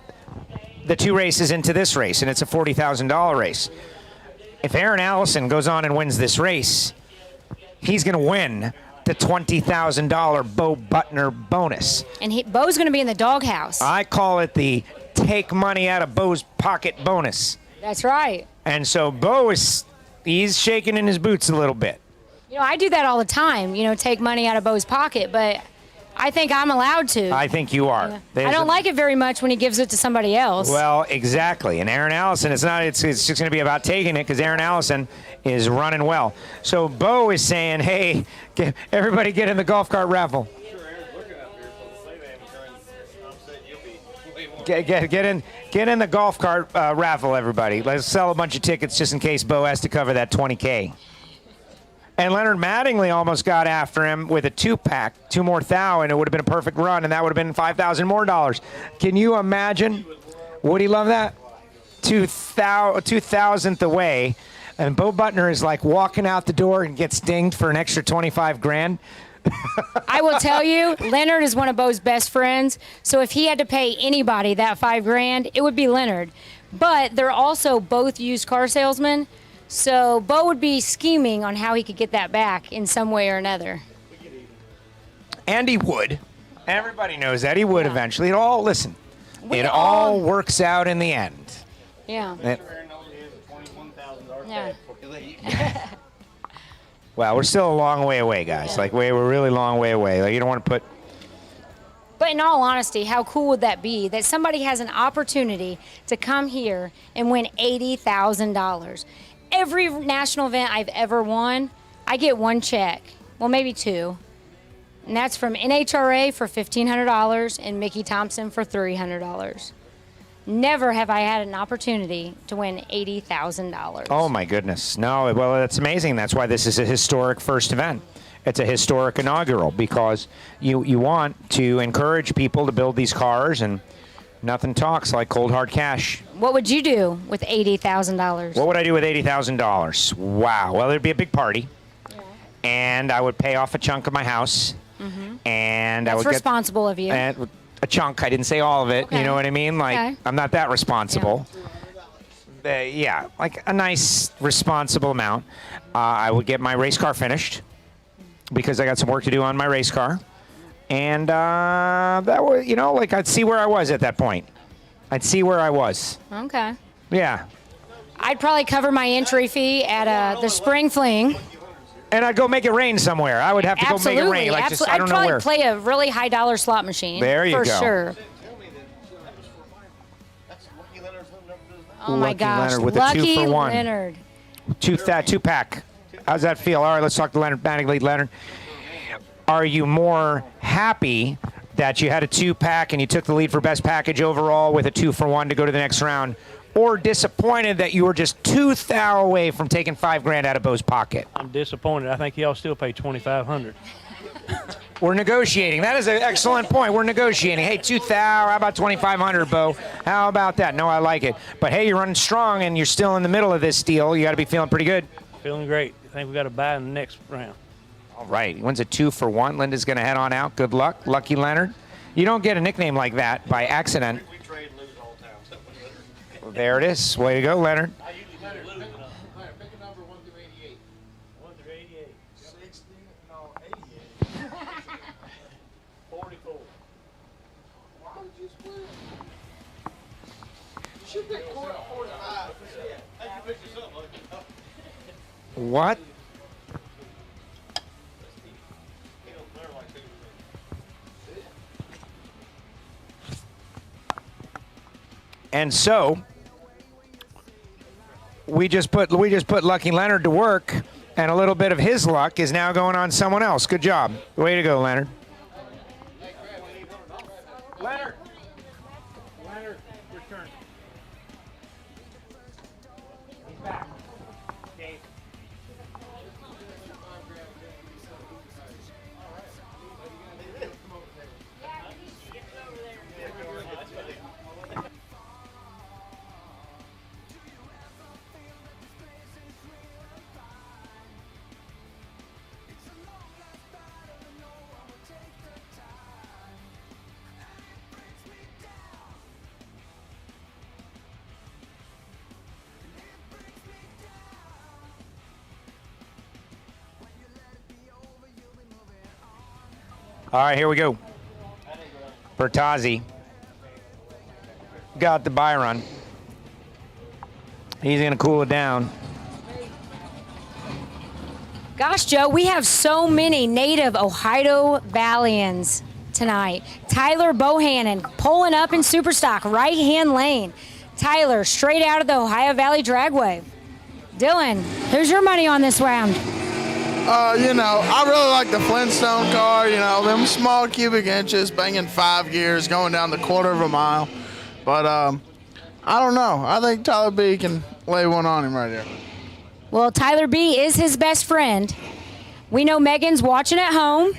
the 2 races into this race, and it's a $40,000 race. If Aaron Allison goes on and wins this race, he's going to win the $20,000 Bo Butner bonus. And Bo's going to be in the doghouse. I call it the take money out of Bo's pocket bonus. That's right. And so he's shaking in his boots a little bit. You know, I do that all the time, take money out of Bo's pocket, but I think I'm allowed to. I think you are. Yeah. I don't like it very much when he gives it to somebody else. Well, exactly. And Aaron Allison, it's just going to be about taking it because Aaron Allison is running well. So Bo is saying, hey, everybody get in the golf cart raffle. Get in the golf cart raffle, everybody. Let's sell a bunch of tickets just in case Bo has to cover that $20K. And Leonard Mattingly almost got after him with a 2-pack, 2 more thou, and it would have been a perfect run, and that would have been $5,000 more. Can you imagine? Would he love that? 2,000th away, and Bo Butner is like walking out the door and gets dinged for an extra $25,000. I will tell you, Leonard is one of Bo's best friends, so if he had to pay anybody that $5,000, it would be Leonard. But they're also both used car salesmen. So Bo would be scheming on how he could get that back in some way or another. And he would. Everybody knows that. He would eventually. It all works out in the end. Yeah. Yeah. Well, we're still a long way away, guys. Yeah. We're really long way away. You don't want to put... But in all honesty, how cool would that be that somebody has an opportunity to come here and win $80,000? Every national event I've ever won, I get 1 check. Well, maybe 2. And that's from NHRA for $1,500 and Mickey Thompson for $300. Never have I had an opportunity to win $80,000. Oh, my goodness. No, well, that's amazing. That's why this is a historic first event. It's a historic inaugural because you want to encourage people to build these cars and Nothing talks like cold hard cash. What would you do with $80,000? What would I do with $80,000? Wow. Well, there'd be a big party, and I would pay off a chunk of my house, and I That's would responsible of you. get a chunk. I didn't say all of it. Okay. You know what I mean? Like Okay. I'm not that responsible. Yeah, like a nice responsible amount. I would get my race car finished because I got some work to do on my race car. And that was, you know, like I'd see where I was at that point. I'd see where I was. Okay. Yeah. I'd probably cover my entry fee at the Spring Fling. And I'd go make it rain somewhere. I would have to go make it rain. Like just, I don't know where. I'd probably play a really high dollar slot machine. There you for go. For sure. Oh my Lucky gosh. Leonard with a Lucky 2-for-1. Leonard. Two-pack. How's that feel? All right, let's talk to Leonard. Leonard. Are you more happy that you had a 2-pack and you took the lead for best package overall with a 2-for-1 to go to the next round, or disappointed that you were just 2 thou away from taking $5,000 out of Bo's pocket? I'm disappointed. I think y'all still pay $2,500. We're negotiating. That is an excellent point. We're negotiating. Hey, 2 thou. How about 2,500, Bo? How about that? No, I like it. But hey, you're running strong and you're still in the middle of this deal. You got to be feeling pretty good. Feeling great. I think we got to buy in the next round. All right. He wins a 2-for-1. Linda's going to head on out. Good luck. Lucky Leonard. You don't get a nickname like that by accident. We trade and lose all the time. So Well, there it is. Way to go, Leonard. I usually lose. Pick a number 1 through 88. 1 through 88. 60, no, 88. 44. Why would you split? You should pick 45. Hey, you pick yourself, look. What? He don't clear like two. And so we just put Lucky Leonard to work, and a little bit of his luck is now going on someone else. Good job. Way to go, Leonard. Leonard, your turn. He's back. Dave. All right, here we go. Bertazzi got the buy run. He's going to cool it down. Gosh, Joe, we have so many native Ohio Valleyans tonight. Tyler Bohannon pulling up in Superstock, right-hand lane. Tyler, straight out of the Ohio Valley Dragway. Dylan, who's your money on this round? You know, I really like the Flintstone car, you know, them small cubic inches, banging 5 gears, going down the quarter of a mile. But I don't know. I think Tyler B can lay one on him right here. Well, Tyler B is his best friend. We know Megan's watching at home.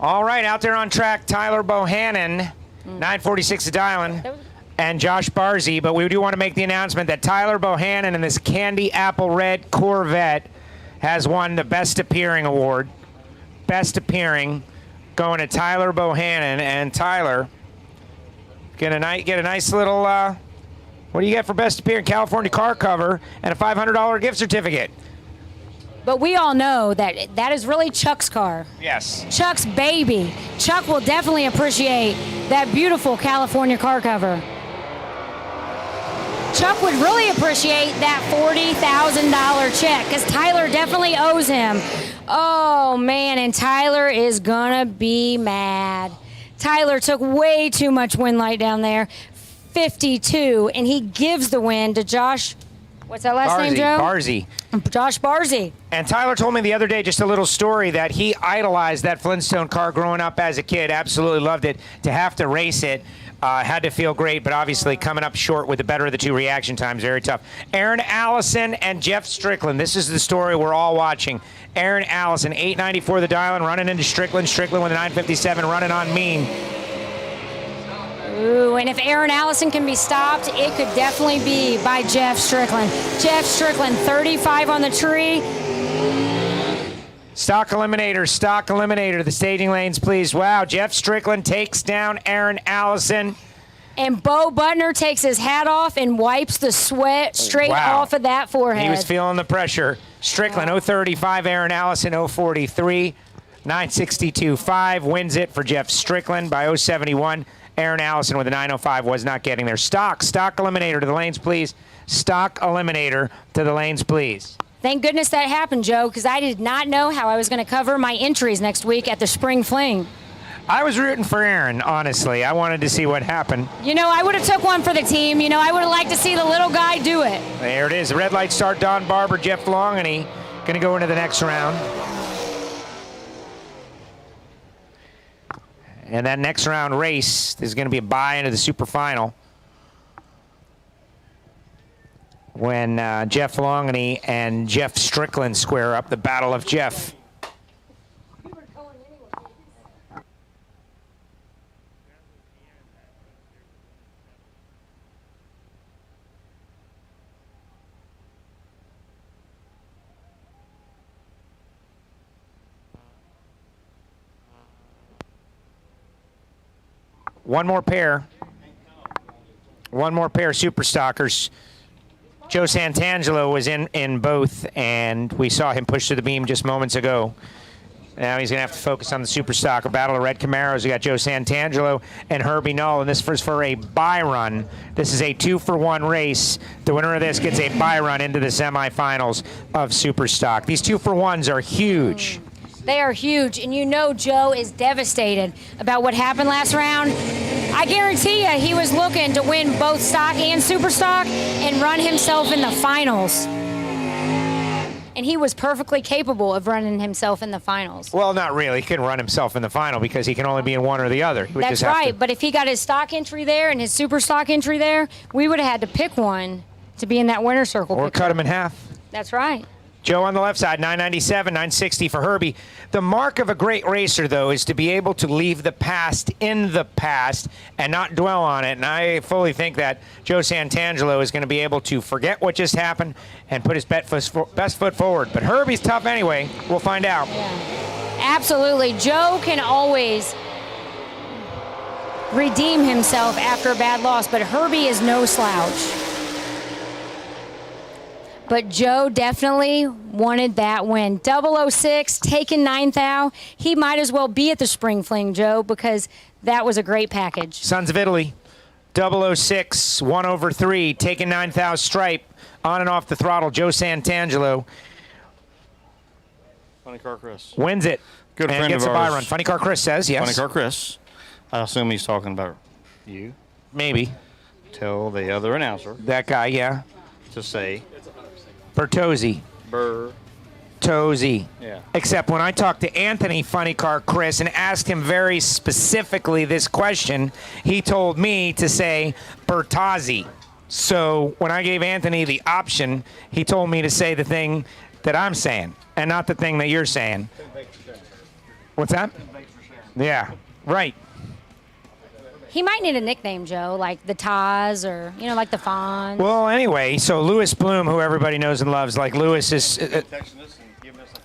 All right, out there on track, Tyler Bohannon, 946 to Dylan, and Josh Barzy. But we do want to make the announcement that Tyler Bohannon in this candy apple red Corvette has won the Best Appearing Award. Best Appearing going to Tyler Bohannon. And Tyler, get a nice little, what do you get for Best Appearing? California car cover and a $500 gift certificate. But we all know that that is really Chuck's car. Yes. Chuck's baby. Chuck will definitely appreciate that beautiful California car cover. Chuck would really appreciate that $40,000 check because Tyler definitely owes him. Oh, man, and Tyler is going to be mad. Tyler took way too much win light down there, 52, and he gives the win to Josh. What's that last name, Joe? Barzy. Josh Barzy. And Tyler told me the other day, just a little story, that he idolized that Flintstone car growing up as a kid. Absolutely loved it. To have to race it, Had to feel great, but obviously coming up short with the better of the two reaction times, very tough. Aaron Allison and Jeff Strickland. This is the story we're all watching. Aaron Allison, 894 the dial-in, running into Strickland. Strickland with a 957, running on mean. Ooh, and if Aaron Allison can be stopped, it could definitely be by Jeff Strickland. Jeff Strickland, 35 on the tree. Stock eliminator, the staging lanes, please. Wow, Jeff Strickland takes down Aaron Allison. And Bo Butner takes his hat off and wipes the sweat straight off of that forehead. He was feeling the pressure. Strickland, 035, Aaron Allison, 043. 962.5 wins it for Jeff Strickland by 071. Aaron Allison with a 905 was not getting there. Stock eliminator to the lanes, please. Stock eliminator to the lanes, please. Thank goodness that happened, Joe, because I did not know how I was going to cover my entries next week at the Spring Fling. I was rooting for Aaron, honestly. I wanted to see what happened. You know, I would have took one for the team. You know, I would have liked to see the little guy do it. There it is. The red light start, Don Barber, Jeff Longhonney going to go into the next round. And that next round race is going to be a bye into the super final. When Jeff Longhonney and Jeff Strickland square up, the Battle of Jeff. One more pair, super stockers. Joe Santangelo was in both, and we saw him push to the beam just moments ago. Now he's going to have to focus on the super stocker. Battle of Red Camaros. We got Joe Santangelo and Herbie Null, and this is for a bye run. This is a 2-for-1 race. The winner of this gets a bye run into the semifinals of super stock. These 2-for-1s are huge. They are huge, and you know Joe is devastated about what happened last round. I guarantee you he was looking to win both stock and super stock and run himself in the finals. And he was perfectly capable of running himself in the finals. Well, not really. He couldn't run himself in the final because he can only be in one or the other. That's right, but if he got his stock entry there and his super stock entry there, we would have had to pick one to be in that winner's circle. Or picture. cut him in half. That's right. Joe on the left side, 997, 960 for Herbie. The mark of a great racer, though, is to be able to leave the past in the past and not dwell on it. And I fully think that Joe Santangelo is going to be able to forget what just happened and put his best foot forward. But Herbie's tough anyway. We'll find out. Yeah. Absolutely. Joe can always redeem himself after a bad loss, but Herbie is no slouch. But Joe definitely wanted that win. 006, taking 9th out. He might as well be at the Spring Fling, Joe, because that was a great package. Sons of Italy, 006, 1/3, taking 9th out stripe, on and off the throttle. Joe Santangelo. Funny Car Chris. Wins it. Good and friend gets of a bye ours. run. Funny Car Chris says, yes. Funny Car Chris. I assume he's talking about you. Maybe. Tell the other announcer That guy, yeah. to say Bertozzi. Bertozzi. Yeah. Except when I talked to Anthony Funny Car Chris and asked him very specifically this question, he told me to say Bertozzi. So when I gave Anthony the option, he told me to say the thing that I'm saying and not the thing that you're saying. What's that? Yeah, right. He might need a nickname, Joe, like the Taz or, you know, like the Fonz. Well, anyway, so Lewis Bloom, who everybody knows and loves, like Lewis is...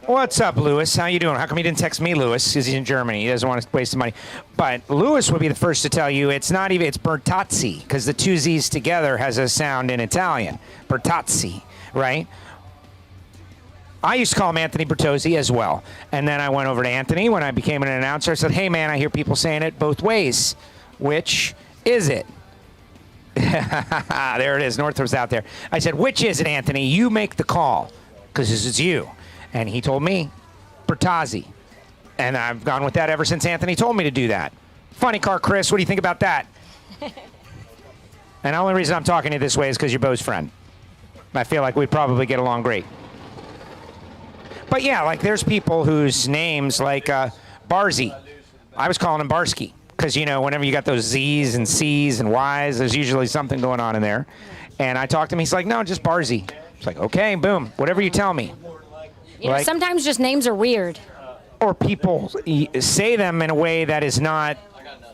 what's up, Lewis? How you doing? How come you didn't text me, Lewis? Because he's in Germany. He doesn't want to waste the money. But Lewis would be the first to tell you it's not even... It's Bertozzi, because the two Z's together has a sound in Italian. Bertozzi, right? I used to call him Anthony Bertozzi as well. And then I went over to Anthony when I became an announcer. I said, hey, man, I hear people saying it both ways. Which is it? There it is. Northrop's out there. I said, which is it, Anthony? You make the call, because this is you. And he told me, Bertozzi. And I've gone with that ever since Anthony told me to do that. Funny Car Chris, what do you think about that? And the only reason I'm talking to you this way is because you're Bo's friend. I feel like we'd probably get along great. But yeah, like there's people whose names, like Barzy. I was calling him Barsky, because, you know, whenever you got those Z's and C's and Y's, there's usually something going on in there. And I talked to him. He's like, no, just Barzy. It's like, okay, boom, whatever you tell me. You know, sometimes just names are weird. Or people say them in a way that is not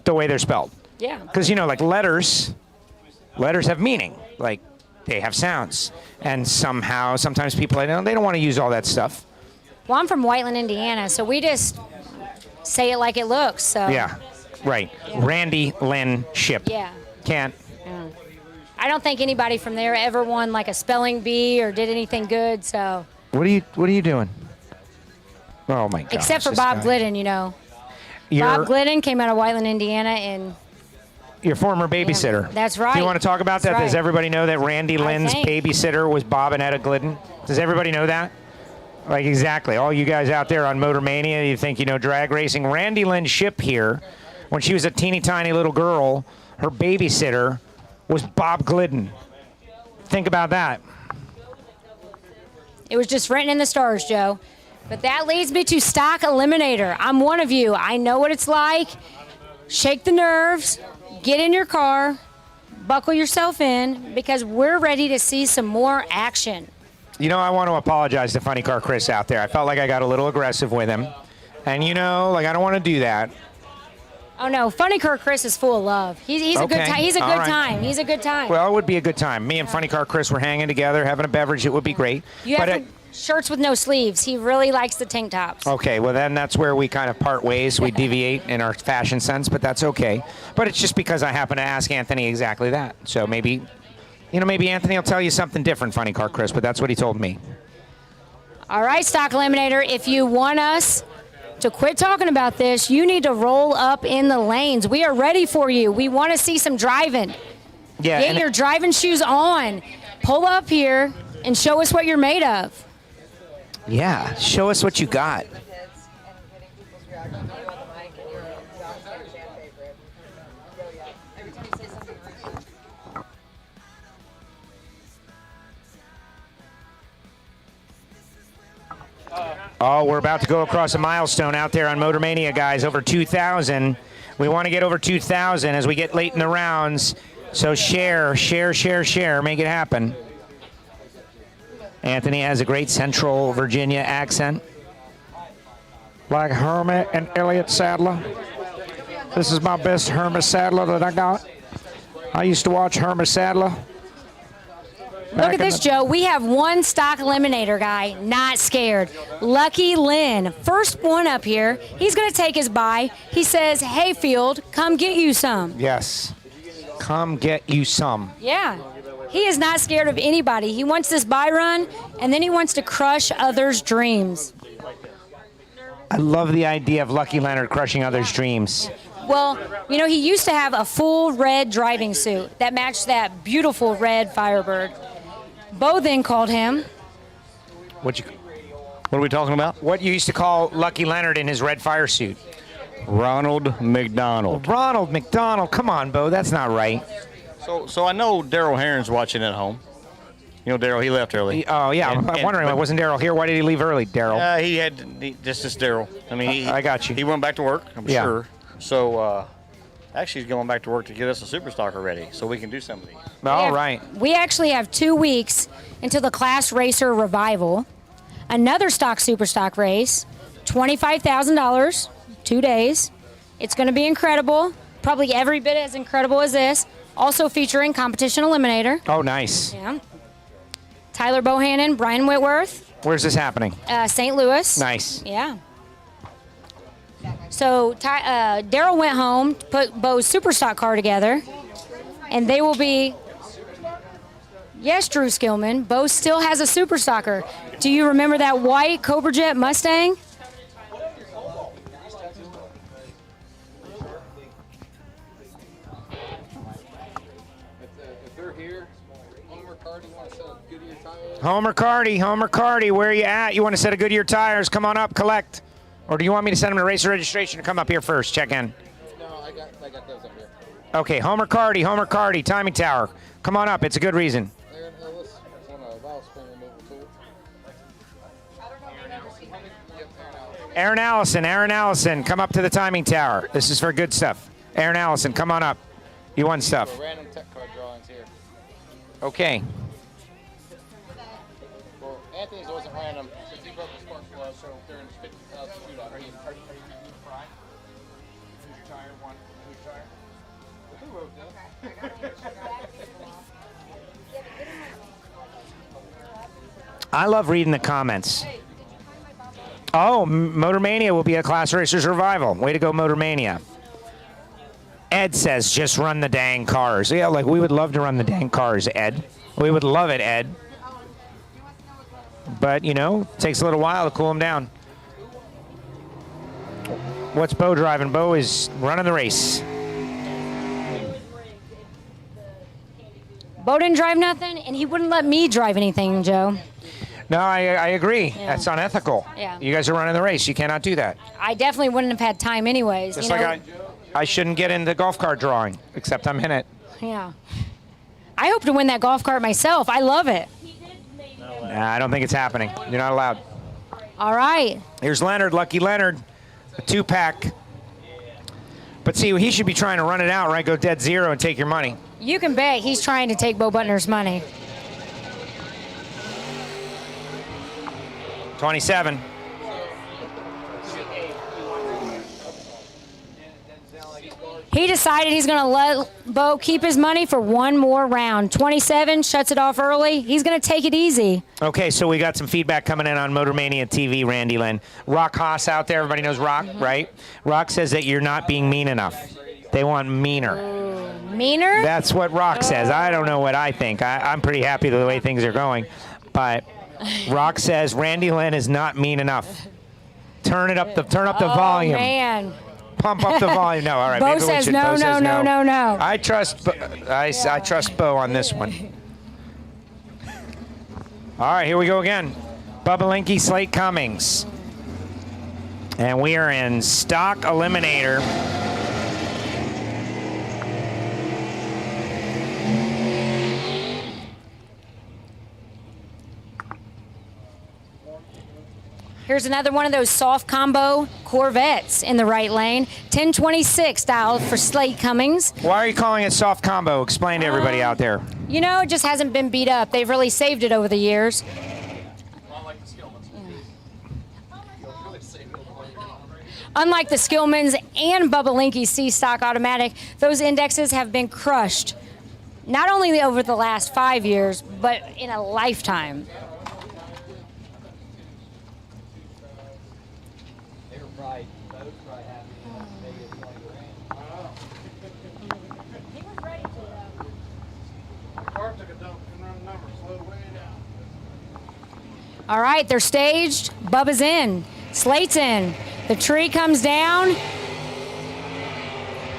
the way they're spelled. Yeah. Because, you know, like letters have meaning. Like, they have sounds. And sometimes people, they don't want to use all that stuff. Well, I'm from Whiteland, Indiana, so we just say it like it looks. So. Yeah, right. Yeah. Randy Lynn Ship. Yeah. Can't. Yeah. I don't think anybody from there ever won like a spelling bee or did anything good. So. What are you doing? Oh my God. Except for Bob Glidden, you know. Bob Glidden came out of Whiteland, Indiana, and. Your former babysitter. Yeah, that's right. Do you want to talk about that? Right. Does everybody know that Randy Lynn's babysitter was Bob and Etta Glidden? Does everybody know that? Like, exactly. All you guys out there on Motor Mania, you think you know drag racing. Randy Lynn Ship here, when she was a teeny tiny little girl, her babysitter was Bob Glidden. Think about that. It was just written in the stars, Joe. But that leads me to Stock Eliminator. I'm one of you. I know what it's like. Shake the nerves. Get in your car. Buckle yourself in, because we're ready to see some more action. You know, I want to apologize to Funny Car Chris out there. I felt like I got a little aggressive with him. And, you know, like, I don't want to do that. Oh, no. Funny Car Chris is full of love. He's a good time. He's a good time. He's a good time. Well, it would be a good time. Me and Funny Car Chris were hanging together, having a beverage. It would be great. You have shirts with no sleeves. He really likes the tank tops. Okay, well, then that's where we kind of part ways. We deviate in our fashion sense, but that's okay. But it's just because I happen to ask Anthony exactly that. So maybe, you know, maybe Anthony will tell you something different, Funny Car Chris, but that's what he told me. All right, Stock Eliminator, if you want us to quit talking about this, you need to roll up in the lanes. We are ready for you. We want to see some driving. Yeah. Get your driving shoes on. Pull up here and show us what you're made of. Yeah, show us what you got. Oh, we're about to go across a milestone out there on Motor Mania, guys. Over 2,000. We want to get over 2,000 as we get late in the rounds. So share. Make it happen. Anthony has a great Central Virginia accent. Like Hermit and Elliott Sadler. This is my best Hermit Sadler that I got. I used to watch Hermit Sadler. Look at this, Joe. We have one Stock Eliminator guy not scared. Lucky Lynn. First one up here. He's going to take his bye. He says, hey, field, come get you some. Yes. Come get you some. Yeah. He is not scared of anybody. He wants this bye run, and then he wants to crush others' dreams. I love the idea of Lucky Leonard crushing others' dreams. Well, you know, he used to have a full red driving suit that matched that beautiful red Firebird. Bo then called him. What are we talking about? What you used to call Lucky Leonard in his red fire suit? Ronald McDonald. Ronald McDonald. Come on, Bo. That's not right. So I know Daryl Herron's watching at home. You know, Daryl, he left early. Oh, yeah. I'm wondering, why wasn't Daryl here? Why did he leave early, Daryl? Just as Daryl. I mean, I got you. He went back to work, I'm sure. So, actually, he's going back to work to get us a super stocker ready so we can do some of these. All right. We actually have 2 weeks until the Class Racer Revival, another stock super stock race, $25,000, 2 days. It's going to be incredible, probably every bit as incredible as this. Also featuring Competition Eliminator. Oh, nice. Yeah. Tyler Bohannon, Brian Whitworth. Where's this happening? St. Louis. Nice. Yeah. So Daryl went home, put Bo's super stock car together, and they will be. Yes, Drew Skillman. Bo still has a super stocker. Do you remember that white Cobra Jet Mustang? Homer Cardy, where are you at? You want to set a Goodyear tires? Come on up, collect. Or do you want me to send him to racer registration to come up here first? Check in. No, I got those up here. Okay, Homer Cardy, timing tower. Come on up. It's a good reason. Aaron Ellis on a valve spring removal tool. Aaron Allison, come up to the timing tower. This is for good stuff. Aaron Allison, come on up. You won stuff. For random tech card drawings here. Okay. For Anthony's wasn't random since he broke the spark plug, so during his 50,000 shootout. Are you fry? Who's your tire? One. Who's your tire? Who wrote that? I love reading the comments. Oh, Motor Mania will be a Class Racers Revival. Way to go, Motor Mania. Ed says, just run the dang cars. Yeah, like we would love to run the dang cars, Ed. We would love it, Ed. But, you know, it takes a little while to cool them down. What's Bo driving? Bo is running the race. Bo didn't drive nothing, and he wouldn't let me drive anything, Joe. No, I agree. Yeah. That's unethical. Yeah. You guys are running the race. You cannot do that. I definitely wouldn't have had time anyways. Just you know? like I shouldn't get in the golf cart drawing, except I'm in it. Yeah. I hope to win that golf cart myself. I love it. Nah, I don't think it's happening. You're not allowed. All right. Here's Leonard, Lucky Leonard, a 2-pack. But see, he should be trying to run it out, right? Go dead zero and take your money. You can bet he's trying to take Bo Butner's money. 27. He decided he's going to let Bo keep his money for one more round. 27, shuts it off early. He's going to take it easy. Okay, so we got some feedback coming in on Motor Mania TV, Randy Lynn. Rock Haas out there, everybody knows Rock, right? Rock says that you're not being mean enough. They want meaner. Meaner? That's what Rock says. I don't know what I think. I'm pretty happy with the way things are going. But Rock says Randy Lynn is not mean enough. Turn up the volume. Oh, man. Pump up the volume. No, all right. Bo maybe says we should. no, Bo says no. I trust Bo on this one. All right, here we go again. Bubba Linky, Slate Cummings. And we are in stock eliminator. Here's another one of those soft combo Corvettes in the right lane. 1026 style for Slate Cummings. Why are you calling it soft combo? Explain to everybody out there. You know, it just hasn't been beat up. They've really saved it over the years. Unlike the Skillman's and Bubba Linky's C-Stock Automatic, those indexes have been crushed. Not only over the last 5 years, but in a lifetime. All right, they're staged. Bubba's in. Slate's in. The tree comes down.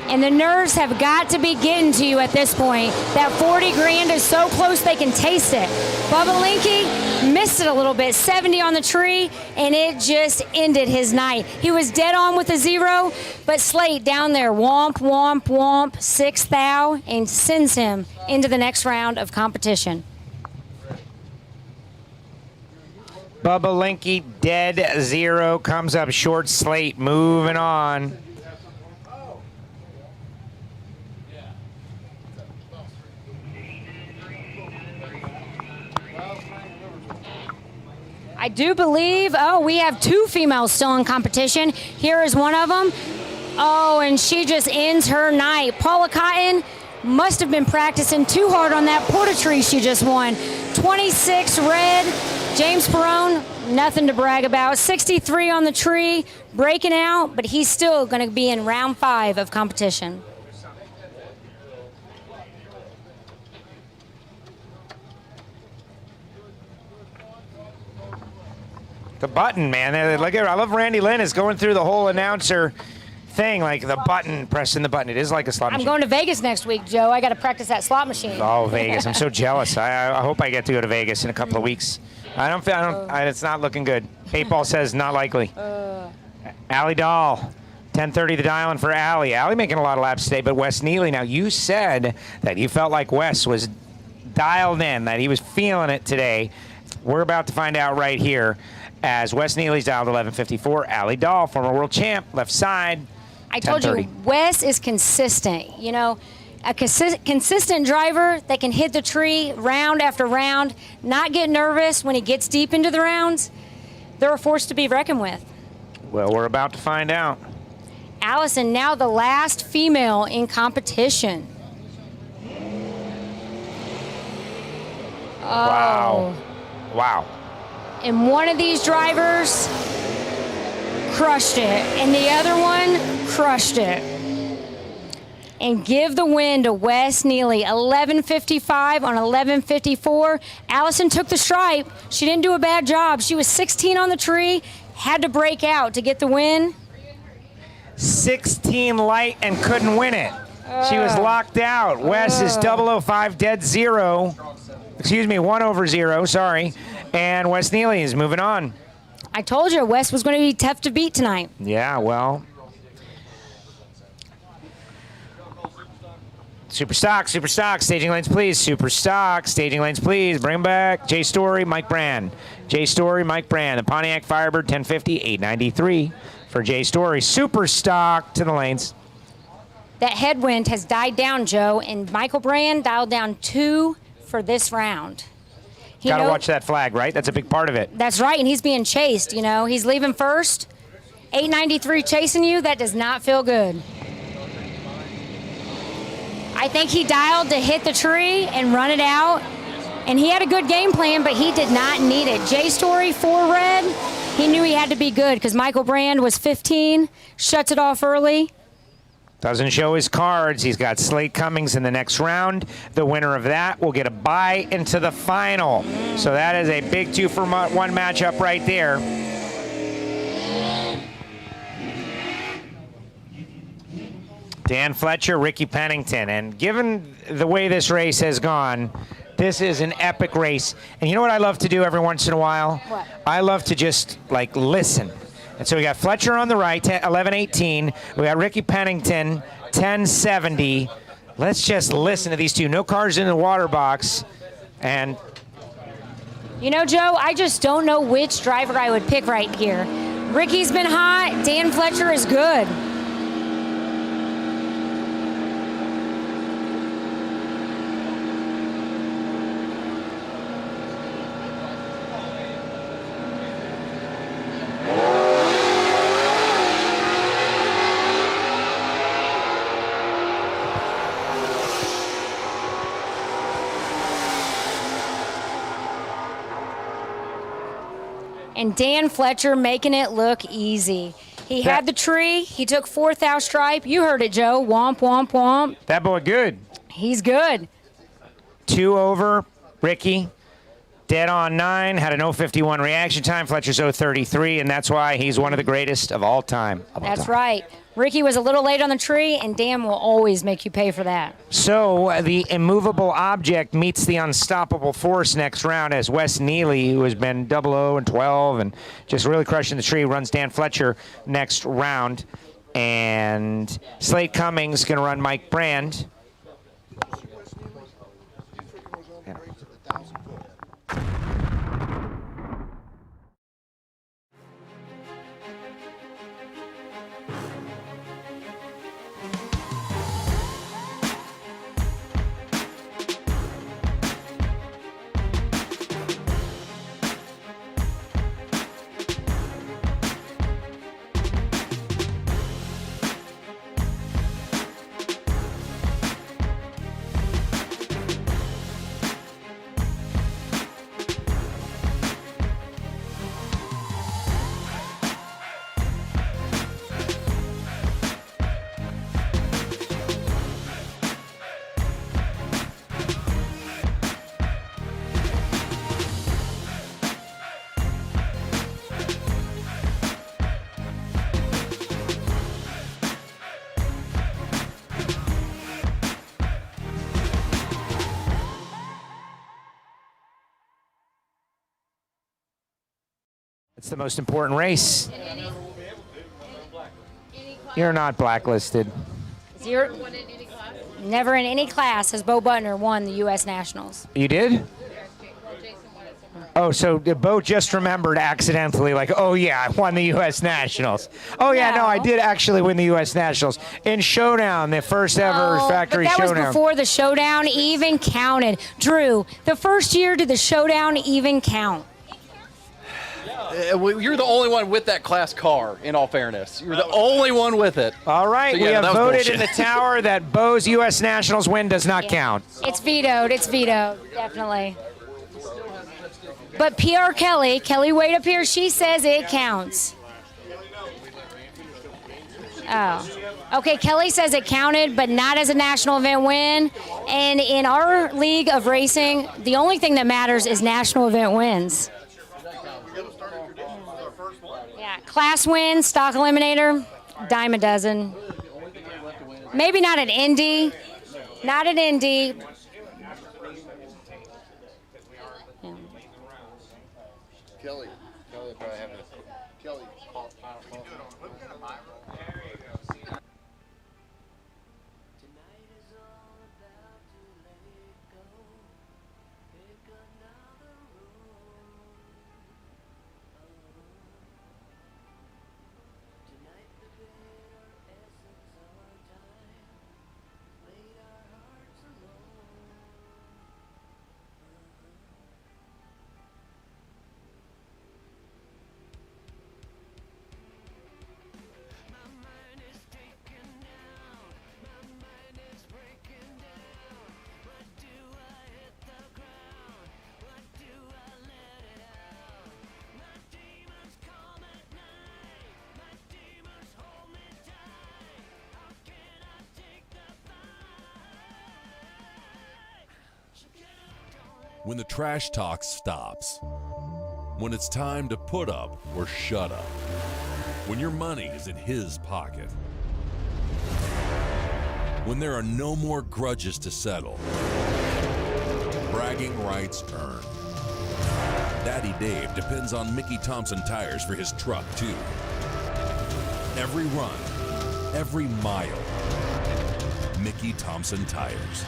And the nerves have got to be getting to you at this point. That 40 grand is so close they can taste it. Bubba Linky missed it a little bit. 70 on the tree, and it just ended his night. He was dead on with a 0, but Slate down there, womp, womp, womp, 6 thou, and sends him into the next round of competition. Bubba Linky, dead 0, comes up short. Slate moving on. I do believe, we have 2 females still in competition. Here is one of them. Oh, and she just ends her night. Paula Cotton must have been practicing too hard on that porta tree she just won. 26 red. James Perrone, nothing to brag about. 63 on the tree, breaking out, but he's still going to be in round 5 of competition. The button, man. Look at, I love Randy Lynn is going through the whole announcer thing, like the button, pressing the button. It is like a slot machine. I'm going to Vegas next week, Joe. I got to practice that slot machine. Oh, Vegas. I'm so jealous. I hope I get to go to Vegas in a couple of weeks. It's not looking good. 8-ball says not likely. Allie Dahl, 10:30 the dial in for Allie. Allie making a lot of laps today, but Wes Neely. Now, you said that you felt like Wes was dialed in, that he was feeling it today. We're about to find out right here as Wes Neely's dialed 1154. Allie Dahl, former world champ, left side. I told you, 10:30. Wes is consistent. You know, a consistent driver that can hit the tree round after round, not get nervous when he gets deep into the rounds. They're a force to be reckoned with. Well, we're about to find out. Allison, now the last female in competition. Wow. Wow. And one of these drivers crushed it, and the other one crushed it. And give the win to Wes Neely, 11:55 on 11:54. Allison took the stripe. She didn't do a bad job. She was 16 on the tree, had to break out to get the win. 16 light and couldn't win it. She was locked out. Wes is 005 dead 0. Excuse me, 1 over 0, sorry. And Wes Neely is moving on. I told you Wes was going to be tough to beat tonight. Yeah, well. Super stock, staging lanes, please. Super stock, staging lanes, please. Bring them back. Jay Story, Mike Brand. Jay Story, Mike Brand. The Pontiac Firebird, 1050, 893 for Jay Story. Super stock to the lanes. That headwind has died down, Joe, and Michael Brand dialed down 2 for this round. Got to watch that flag, right? That's a big part of it. That's right, and he's being chased, you know. He's leaving first. 893 chasing you, that does not feel good. I think he dialed to hit the tree and run it out, and he had a good game plan, but he did not need it. J Story, 4 red, he knew he had to be good because Michael Brand was 15, shuts it off early. Doesn't show his cards. He's got Slate Cummings in the next round. The winner of that will get a bye into the final. So that is a big 2-for-1 matchup right there. Dan Fletcher, Ricky Pennington. And given the way this race has gone, this is an epic race. And you know what I love to do every once in a while? What? I love to just, like, listen. And so we got Fletcher on the right, 1118. We got Ricky Pennington, 1070. Let's just listen to these two. No cars in the water box. And you know, Joe, I just don't know which driver I would pick right here. Ricky's been hot. Dan Fletcher is good. And Dan Fletcher making it look easy. He had the tree. He took 4th out stripe. You heard it, Joe. Womp, womp, womp. that boy good. He's good. 2 over, Ricky. Dead on 9, had an 051 reaction time. Fletcher's 033, and that's why he's one of the greatest of all time. That's right. Ricky was a little late on the tree, and Dan will always make you pay for that. So the immovable object meets the unstoppable force next round as Wes Neely, who has been 00 and 12 and just really crushing the tree, runs Dan Fletcher next round. And Slate Cummings going to run Mike Brand. It's the most important race. You're not blacklisted. Never in any class has Bo Butner won the U.S. Nationals. You did? Oh, so Bo just remembered accidentally, like, oh, yeah, I won the U.S. Nationals. Oh, yeah, no, I did actually win the U.S. Nationals. In Showdown, the first ever factory but that Showdown. was before the Showdown even counted. Drew, the first year did the Showdown even count? You're the only one with that class car, in all fairness. You're the only one with it. All right, So, we have that was voted bullshit. in the tower that Bo's U.S. Nationals win does not count. It's vetoed. It's vetoed, definitely. But PR Kelly Wade up here, she says it counts. Oh. Okay, Kelly says it counted, but not as a national event win. And in our league of racing, the only thing that matters is national event wins. Yeah, class win, stock eliminator, dime a dozen. Maybe not an Indy. Not an Indy. Kelly will probably have it. Kelly called final call. When the trash talk stops. When it's time to put up or shut up. When your money is in his pocket. When there are no more grudges to settle. Bragging rights earned. Daddy Dave depends on Mickey Thompson tires for his truck, too. Every run, every mile. Mickey Thompson tires.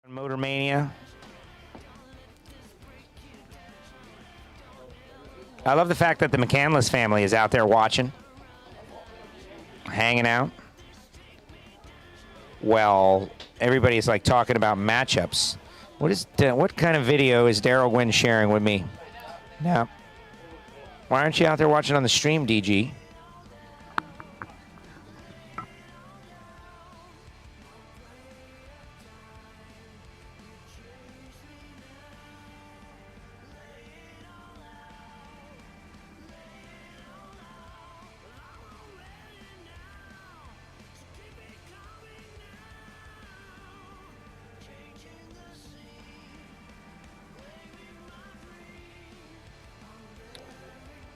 Motor Mania. I love the fact that the McCandless family is out there watching, hanging out. Well, everybody's like talking about matchups. What kind of video is Daryl Gwynn sharing with me? No. Why aren't you out there watching on the stream, DG?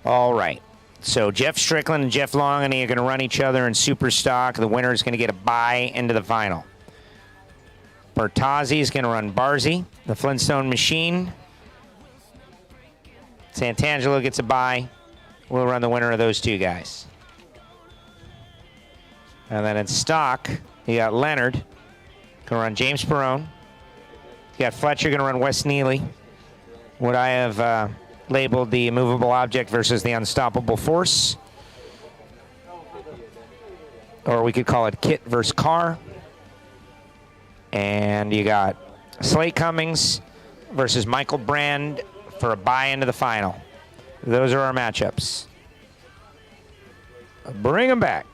All right. So Jeff Strickland and Jeff Longhonney are going to run each other in super stock. The winner is going to get a bye into the final. Bertazzi is going to run Barzy, the Flintstone Machine. Santangelo gets a bye. We'll run the winner of those two guys. And then in stock, you got Leonard, going to run James Perrone. You got Fletcher, going to run Wes Neely. What I have labeled the immovable object versus the unstoppable force. Or we could call it kit versus car. And you got Slate Cummings versus Michael Brand for a bye into the final. Those are our matchups. Bring them back.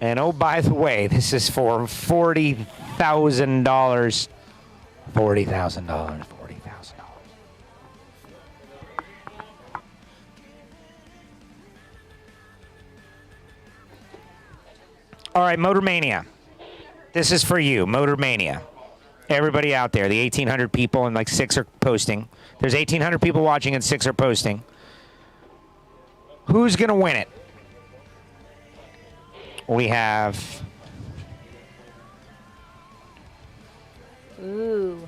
And oh, by the way, this is for $40,000. $40,000. $40,000. All right, Motor Mania. This is for you, Motor Mania. Everybody out there, the 1,800 people and like 6 are posting. There's 1,800 people watching and 6 are posting. Who's going to win it? We have... Ooh.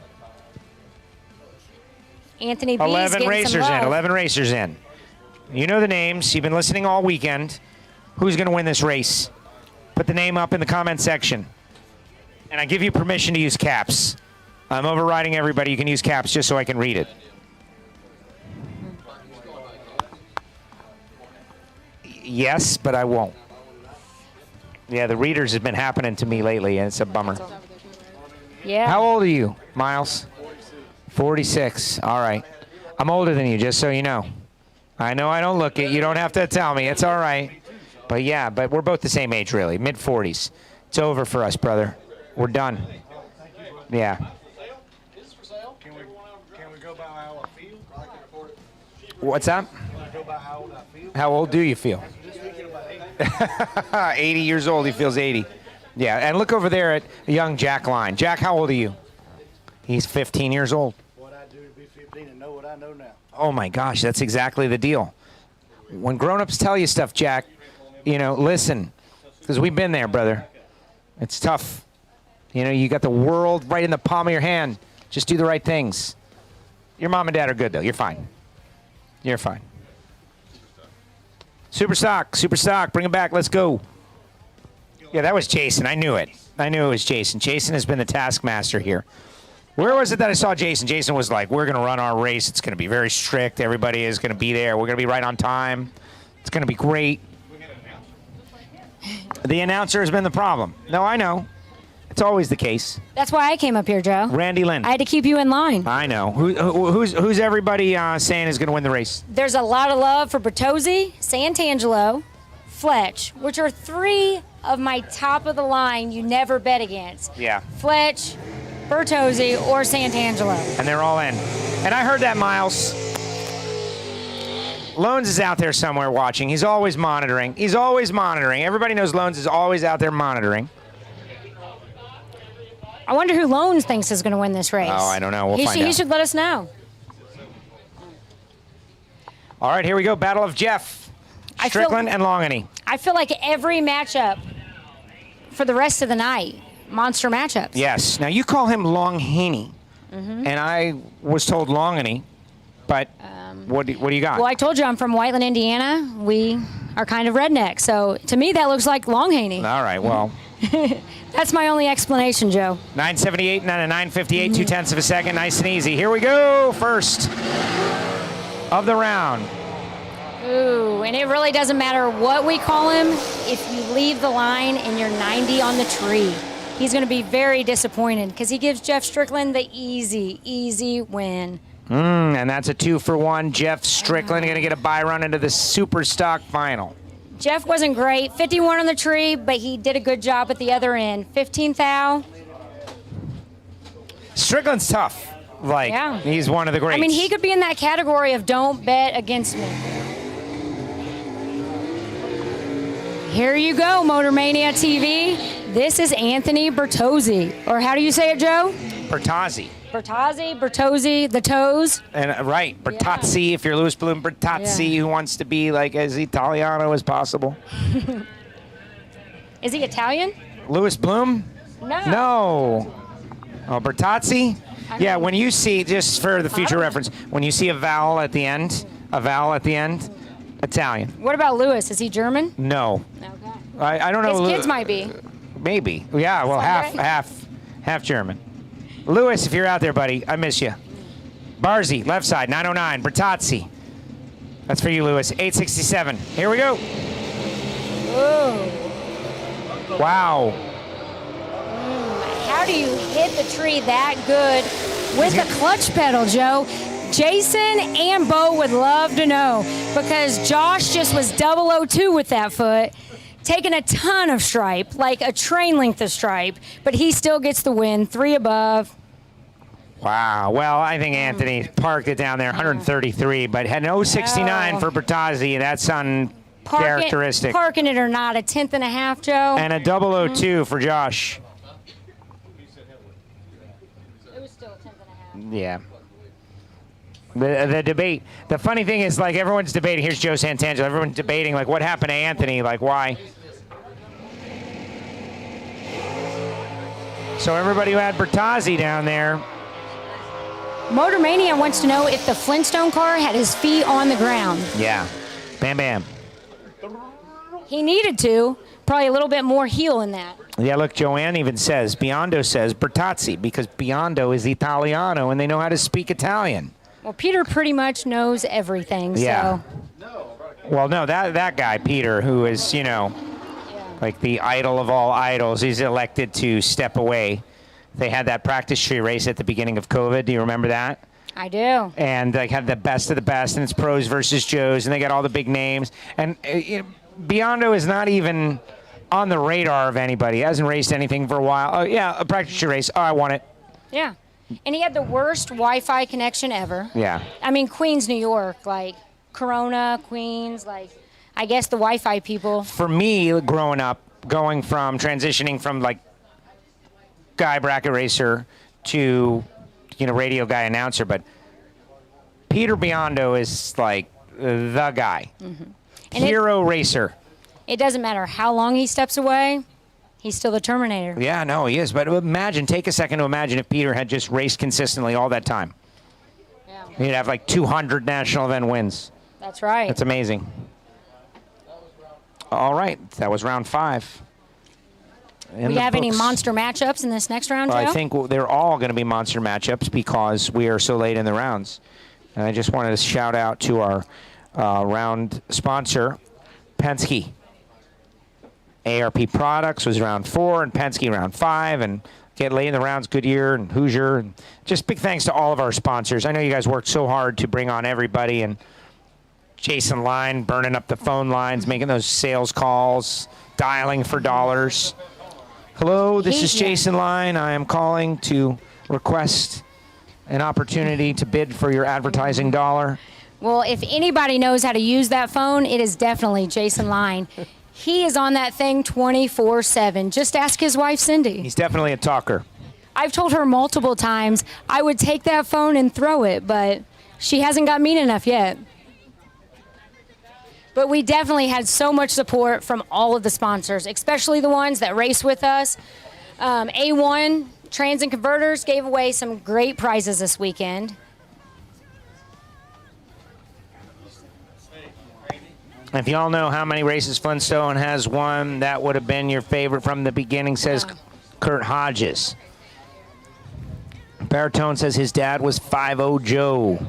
Anthony B's 11 racers some love. in. 11 racers in. You know the names. You've been listening all weekend. Who's going to win this race? Put the name up in the comment section. And I give you permission to use caps. I'm overriding everybody. You can use caps just so I can read it. Yes, but I won't. Yeah, the readers have been happening to me lately, and it's a bummer. Yeah. How old are you, Miles? 46. All right. I'm older than you, just so you know. I know I don't look it. You don't have to tell me. It's all right. But yeah, but we're both the same age, really. Mid-40s. It's over for us, brother. We're done. Yeah. Can we go by how I feel? What's that? Go by how old I feel? How old do you feel? 80 years old. He feels 80. Yeah, and look over there at young Jack Line. Jack, how old are you? He's 15 years old. What I do to be 15 and know what I know now. Oh, my gosh, that's exactly the deal. When grown-ups tell you stuff, Jack, you know, listen, because we've been there, brother. It's tough. You know, you got the world right in the palm of your hand. Just do the right things. Your mom and dad are good, though. You're fine. You're fine. Super stock, bring it back. Let's go. Yeah, that was Jason. I knew it. I knew it was Jason. Jason has been the taskmaster here. Where was it that I saw Jason? Jason was like, we're going to run our race. It's going to be very strict. Everybody is going to be there. We're going to be right on time. It's going to be great. The announcer has been the problem. No, I know. It's always the case. That's why I came up here, Joe. Randy Lynn. I had to keep you in line. I know. Who's everybody saying is going to win the race? There's a lot of love for Bertozzi, Santangelo, Fletch, which are 3 of my top of the line you never bet against. Yeah. Fletch, Bertozzi, or Santangelo. And they're all in. And I heard that, Miles. Loans is out there somewhere watching. He's always monitoring. Everybody knows Loans is always out there monitoring. I wonder who Loans thinks is going to win this race. Oh, I don't know. We'll find out. He should let us know. All right, here we go. Battle of Jeff. Strickland and Longhonney. I feel like every matchup for the rest of the night, monster matchups. Yes. Now, you call him Longhonney, and I was told Longhonney, but what do you got? Well, I told you I'm from Whiteland, Indiana. We are kind of redneck, so to me that looks like Longhonney. All right, well. That's my only explanation, Joe. 978 and a 958, 0.2 of a second. Nice and easy. Here we go. First of the round. Ooh, and it really doesn't matter what we call him. If you leave the line and you're 90 on the tree, he's going to be very disappointed because he gives Jeff Strickland the easy win. And that's a 2-for-1. Jeff Strickland going to get a bye run into the Super Stock Final. Jeff wasn't great. 51 on the tree, but he did a good job at the other end. 15th thou. Strickland's tough. Yeah. He's one of the greats. I mean, he could be in that category of don't bet against me. Here you go, Motor Mania TV. This is Anthony Bertozzi. Or how do you say it, Joe? Bertozzi. Bertozzi, the toes. And right, Bertozzi, if you're Louis Bloom, Bertozzi, who wants to be like as Italiano as possible. Is he Italian? Louis Bloom? No. Oh, Bertozzi? Yeah, when you see, just for the future reference, when you see a vowel at the end, Italian. What about Louis? Is he German? No. Okay. I don't know. His kids might be. Maybe. Yeah, well, half German. Louis, if you're out there, buddy, I miss you. Barzy, left side, 909. Bertozzi. That's for you, Louis. 867. Here we go. Ooh. Wow. How how do you hit the tree that good with the clutch pedal, Joe? Jason and Bo would love to know, because Josh just was 002 with that foot, taking a ton of stripe, like a train length of stripe, but he still gets the win, 3 above. Wow. Well, I think Anthony parked it down there, 133, but had an 069 for Bertazzi. That's uncharacteristic. Parking it or not, a 10th and a half, Joe. And a 002 for Josh. It was still a 10th and a half. Yeah. The debate. The funny thing is, like, everyone's debating. Here's Joe Santangelo. Everyone's debating, like, what happened to Anthony? Like, why? So everybody who had Bertazzi down there. Motor Mania wants to know if the Flintstone car had his feet on the ground. Yeah. Bam, bam. He needed to. Probably a little bit more heel in that. Yeah, look, Joanne even says, Biondo says Bertazzi, because Biondo is Italiano and they know how to speak Italian. Well, Peter pretty much knows everything, Yeah. so. Well, no, that guy, Peter, who is, you know, like the idol of all idols, he's elected to step away. They had that practice tree race at the beginning of COVID. Do you remember that? I do. And they had the best of the best, and it's pros versus Joes, and they got all the big names. And Biondo is not even on the radar of anybody. He hasn't raced anything for a while. Oh, yeah, a practice tree race. Oh, I won it. Yeah. And he had the worst Wi-Fi connection ever. Yeah. I mean, Queens, New York, like Corona, Queens, like, I guess the Wi-Fi people. For me, growing up, transitioning from, like, guy bracket racer to, you know, radio guy announcer, but Peter Biondo is, like, the guy. Mm-hmm. Hero racer. It doesn't matter how long he steps away. He's still the Terminator. Yeah, no, he is. But take a second to imagine if Peter had just raced consistently all that time. Yeah. He'd have like 200 national event wins. That's right. That's amazing. All right, that was round 5. Do we have any monster matchups in this next round, Joe? I think they're all going to be monster matchups because we are so late in the rounds. And I just wanted to shout out to our round sponsor, Penske. ARP Products was round 4 and Penske round 5, and get late in the rounds, Goodyear and Hoosier. And just big thanks to all of our sponsors. I know you guys worked so hard to bring on everybody, and Jason Line burning up the phone lines, making those sales calls, dialing for dollars. Hello, this is Jason Line. I am calling to request an opportunity to bid for your advertising dollar. Well, if anybody knows how to use that phone, it is definitely Jason Line. He is on that thing 24/7. Just ask his wife, Cindy. He's definitely a talker. I've told her multiple times I would take that phone and throw it, but she hasn't got mean enough yet. But we definitely had so much support from all of the sponsors, especially the ones that race with us. A1 Trans and Converters gave away some great prizes this weekend. If y'all know how many races Flintstone has won, that would have been your favorite from the beginning, says Kurt Hodges. Baritone says his dad was 5-0 Joe.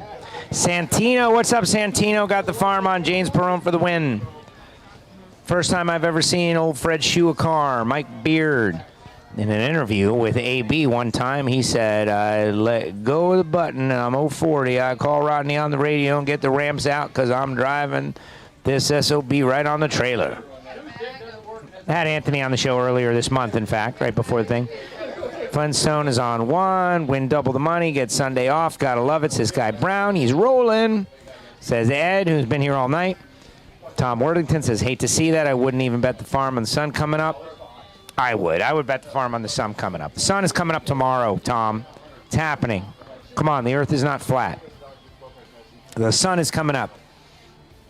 Santino, what's up, Santino? Got the farm on James Perone for the win. First time I've ever seen old Fred shoe a car. Mike Beard. In an interview with AB one time, he said, I let go of the button and I'm 040. I call Rodney on the radio and get the ramps out because I'm driving this SOB right on the trailer. I had Anthony on the show earlier this month, in fact, right before the thing. Flintstone is on 1, win double the money, get Sunday off. Gotta love it, says Guy Brown. He's rolling, says Ed, who's been here all night. Tom Worthington says, hate to see that. I wouldn't even bet the farm on the sun coming up. I would bet the farm on the sun coming up. The sun is coming up tomorrow, Tom. It's happening. Come on, the earth is not flat. The sun is coming up.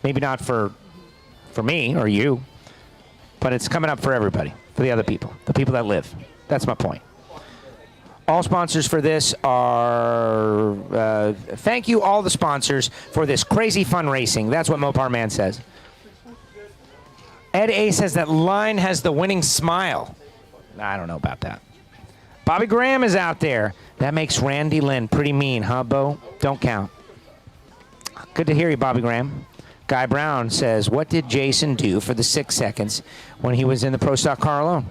Maybe not for me or you, but it's coming up for everybody, for the other people, the people that live. That's my point. All sponsors for this are, thank you all the sponsors for this crazy fun racing. That's what Mopar Man says. Ed A says that Line has the winning smile. I don't know about that. Bobby Graham is out there. That makes Randy Lynn pretty mean, huh, Bo? Don't count. Good to hear you, Bobby Graham. Guy Brown says, what did Jason do for the 6 seconds when he was in the Pro Stock car alone?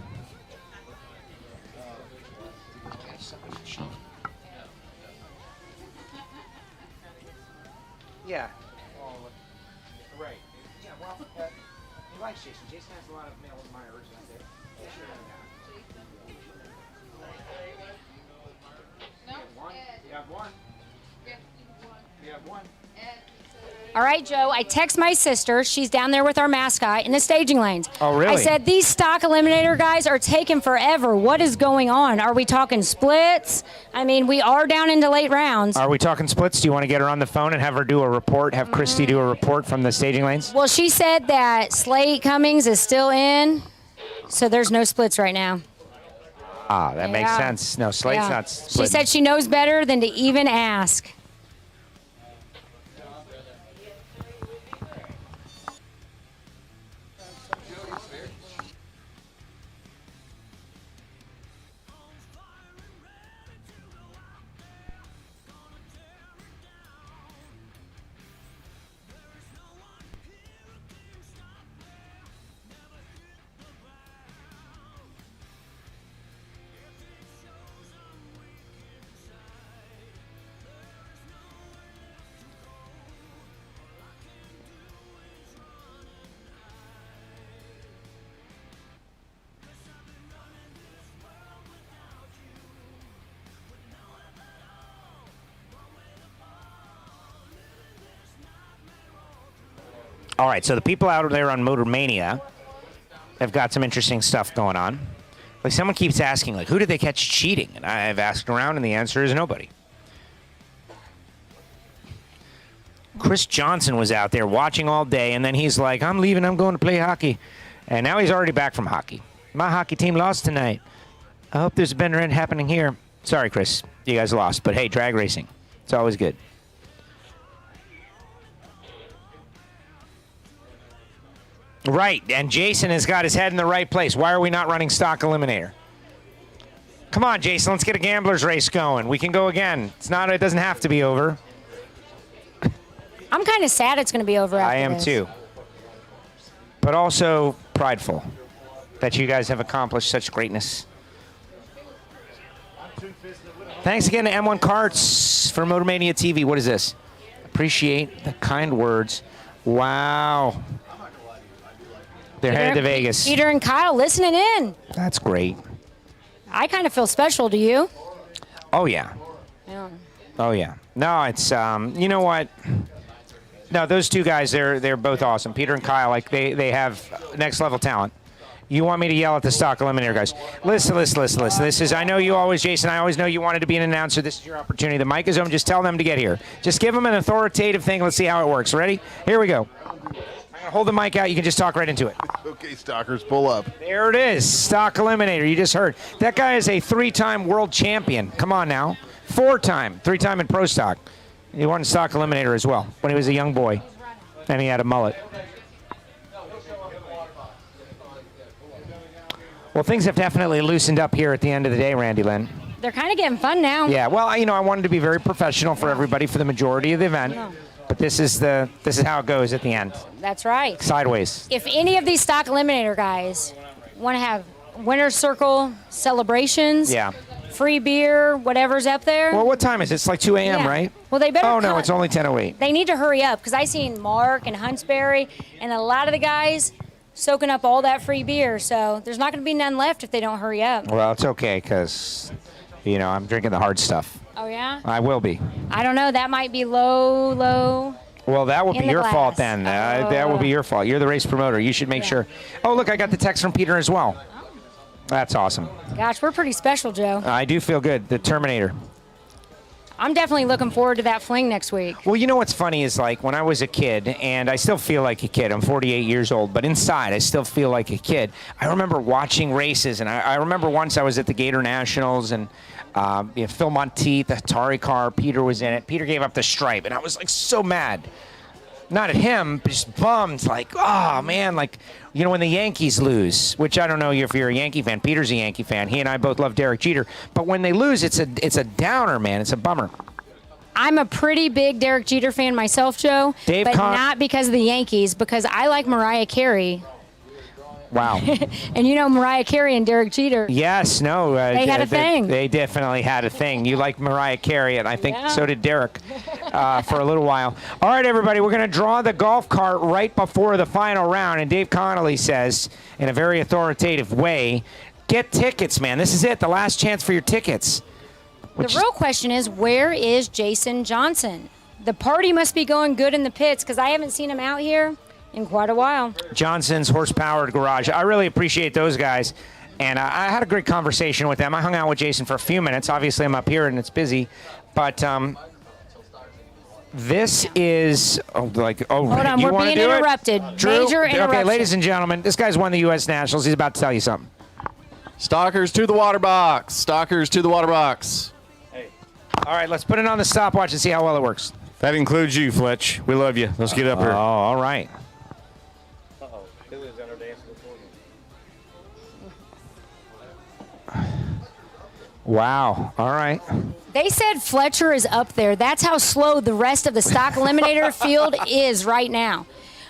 Yeah. Right. Yeah, well, he likes Jason. Jason has a lot of male admirers out there. Yeah, sure. You have one. You have one. All right, Joe, I text my sister. She's down there with our mascot in the staging lanes. Oh, really? I said, these stock eliminator guys are taking forever. What is going on? Are we talking splits? I mean, we are down into late rounds. Are we talking splits? Do you want to get her on the phone and have her do a report, have Christy do a report from the staging lanes? Well, she said that Slate Cummings is still in, so there's no splits right now. Ah, that makes Yeah. sense. No, Slate's Yeah. not splitting. She said she knows better than to even ask. All right, so the people out there on Motor Mania have got some interesting stuff going on. Like someone keeps asking, like, who did they catch cheating? And I've asked around, and the answer is nobody. Chris Johnson was out there watching all day, and then he's like, I'm leaving, I'm going to play hockey. And now he's already back from hockey. My hockey team lost tonight. I hope there's a better end happening here. Sorry, Chris, you guys lost. But hey, drag racing, it's always good. Right, and Jason has got his head in the right place. Why are we not running stock eliminator? Come on, Jason, let's get a gambler's race going. We can go again. It doesn't have to be over. I'm kind of sad it's going to be over after I am this. too. But also prideful that you guys have accomplished such greatness. Thanks again to M1 Karts for Motor Mania TV. What is this? Appreciate the kind words. Wow. They're headed to Vegas. Peter and Kyle listening in. That's great. I kind of feel special. Do you? Oh, yeah. Yeah. Oh, yeah. No, it's, you know what? No, those two guys, they're both awesome. Peter and Kyle, like, they have next level talent. You want me to yell at the stock eliminator guys? Listen. This is, I know you always, Jason, I always know you wanted to be an announcer. This is your opportunity. The mic is on. Just tell them to get here. Just give them an authoritative thing. Let's see how it works. Ready? Here we go. Hold the mic out. You can just talk right into it. Okay, stalkers, pull up. There it is. Stock eliminator. You just heard. That guy is a 3-time world champion. Come on now. 4-time. 3-time in pro stock. He won stock eliminator as well when he was a young boy. And he had a mullet. Well, things have definitely loosened up here at the end of the day, Randy Lynn. They're kind of getting fun now. Yeah, well, I wanted to be very professional for everybody for the majority of the event. No. But this is how it goes at the end. That's right. Sideways. If any of these stock eliminator guys want to have winner's circle celebrations, Yeah. free beer, whatever's up there. Well, what time is it? It's like 2 a.m., Yeah. right? Well, they better Oh, no, cut. it's only 10:08. They need to hurry up because I seen Mark and Huntsberry and a lot of the guys soaking up all that free beer. So there's not going to be none left if they don't hurry up. Well, it's okay because, I'm drinking the hard stuff. Oh, yeah? I will be. I don't know. That might be low. Well, that will In be the your glass. fault then. That will be your fault. You're the race promoter. You should make sure. Oh, look, I got the text from Peter as well. That's awesome. Gosh, we're pretty special, Joe. I do feel good. The Terminator. I'm definitely looking forward to that fling next week. Well, you know what's funny is like when I was a kid, and I still feel like a kid. I'm 48 years old, but inside I still feel like a kid. I remember watching races, and I remember once I was at the Gator Nationals, and Phil Monteith, the Atari car, Peter was in it. Peter gave up the stripe, and I was like so mad. Not at him, but just bummed. Like, oh, man, like, when the Yankees lose, which I don't know if you're a Yankee fan. Peter's a Yankee fan. He and I both love Derek Jeter. But when they lose, it's a downer, man. It's a bummer. I'm a pretty big Derek Jeter fan myself, Joe. Dave but Con- not because of the Yankees, because I like Mariah Carey. Wow. And you know Mariah Carey and Derek Jeter. Yes, no. They had a thing. They definitely had a thing. You like Mariah Carey, and I think Yeah. so did Derek for a little while. All right, everybody, we're going to draw the golf cart right before the final round, and Dave Connolly says, in a very authoritative way, get tickets, man. This is it, the last chance for your tickets. The real question is, where is Jason Johnson? The party must be going good in the pits because I haven't seen him out here in quite a while. Johnson's Horsepowered Garage. I really appreciate those guys. And I had a great conversation with them. I hung out with Jason for a few minutes. Obviously, I'm up here and it's busy. But this is, Hold on, we're being interrupted. Drew? Major interruption. Okay, ladies and gentlemen, this guy's won the U.S. Nationals. He's about to tell you something. Stalkers to the water box. Stalkers to the water box. All right, let's put it on the stopwatch and see how well it works. That includes you, Fletch. We love you. Let's get up here. Oh, all right. Wow. All right. They said Fletcher is up there. That's how slow the rest of the stock eliminator field is right now.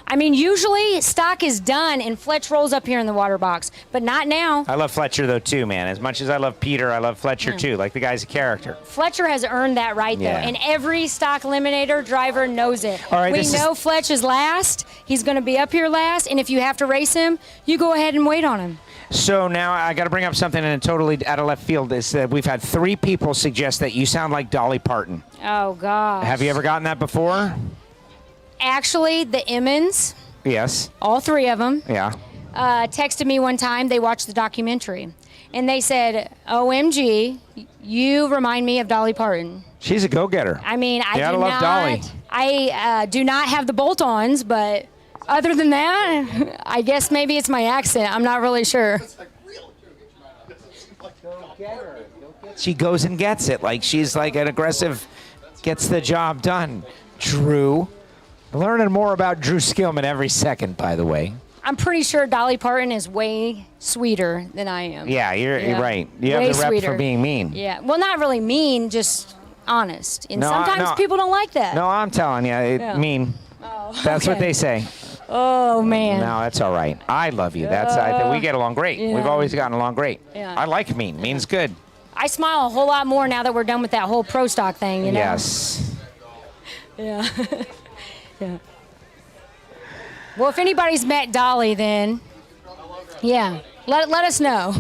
I mean, usually stock is done and Fletch rolls up here in the water box, but not now. I love Fletcher, though, too, man. As much as I love Peter, I love Fletcher, too. Like, the guy's a character. Fletcher has earned that right, though, Yeah. and every stock eliminator driver knows it. All right, we know Fletch is last. He's going to be up here last, and if you have to race him, you go ahead and wait on him. So now I got to bring up something in a totally out of left field. Is that we've had 3 people suggest that you sound like Dolly Parton. Oh, gosh. Have you ever gotten that before? Actually, the Emmons, Yes. all 3 of them, Yeah. texted me one time. They watched the documentary, and they said, OMG, you remind me of Dolly Parton. She's a go-getter. I mean, I Yeah, do I love not, Dolly. I do not have the bolt-ons, but other than that, I guess maybe it's my accent. I'm not really sure. She goes and gets it. Like, she's like an aggressive, gets the job done. Drew. Learning more about Drew Skillman every second, by the way. I'm pretty sure Dolly Parton is way sweeter than I am. Yeah, you're right. You Way have the rep sweeter. for being mean. Yeah, well, not really mean, just honest. And No, sometimes no. people don't like that. No, I'm telling you, Yeah. mean. Oh, That's what okay. they say. Oh, man. No, that's all right. I love you. We get along great. yeah. We've always gotten along great. Yeah. I like mean. Mean's good. I smile a whole lot more now that we're done with that whole pro stock thing, you know? Yes. Yeah. Yeah. Well, if anybody's met Dolly, then, yeah, let us know.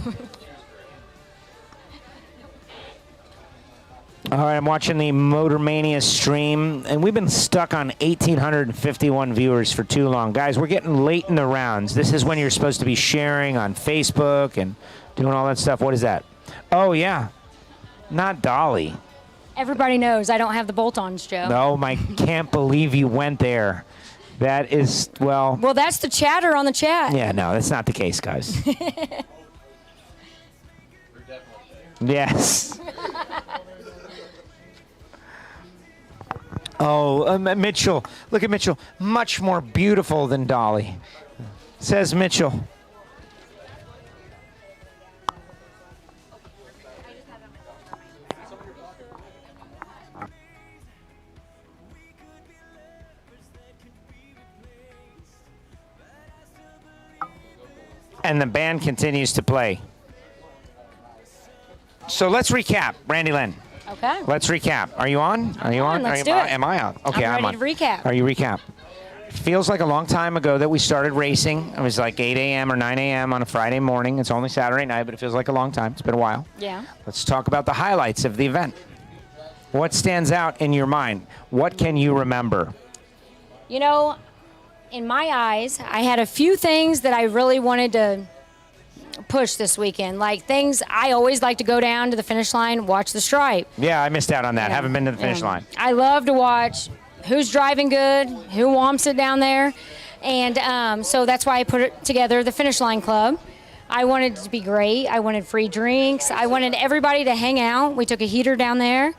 All right, I'm watching the Motor Mania stream, and we've been stuck on 1,851 viewers for too long. Guys, we're getting late in the rounds. This is when you're supposed to be sharing on Facebook and doing all that stuff. What is that? Oh, yeah. Not Dolly. Everybody knows I don't have the bolt-ons, Joe. No, I can't believe you went there. That is, well... Well, that's the chatter on the chat. Yeah, no, that's not the case, guys. Yes. Oh, Mitchell. Look at Mitchell. Much more beautiful than Dolly, says Mitchell. And the band continues to play. So let's recap, Randy Lynn. Okay. Let's recap. Are you on? Are you on? Let's Are do you, it. Am I on? Okay, I'm I'm on. ready to recap. Are you recap? Feels like a long time ago that we started racing. It was like 8 a.m. or 9 a.m. on a Friday morning. It's only Saturday night, but it feels like a long time. It's been a while. Yeah. Let's talk about the highlights of the event. What stands out in your mind? What can you remember? You know, in my eyes, I had a few things that I really wanted to push this weekend. Like things I always like to go down to the finish line, watch the stripe. Yeah, I missed out on that. Haven't been to the finish line. I love to watch who's driving good, who wants it down there. And so that's why I put it together, the Finish Line Club. I wanted it to be great. I wanted free drinks. I wanted everybody to hang out. We took a heater down there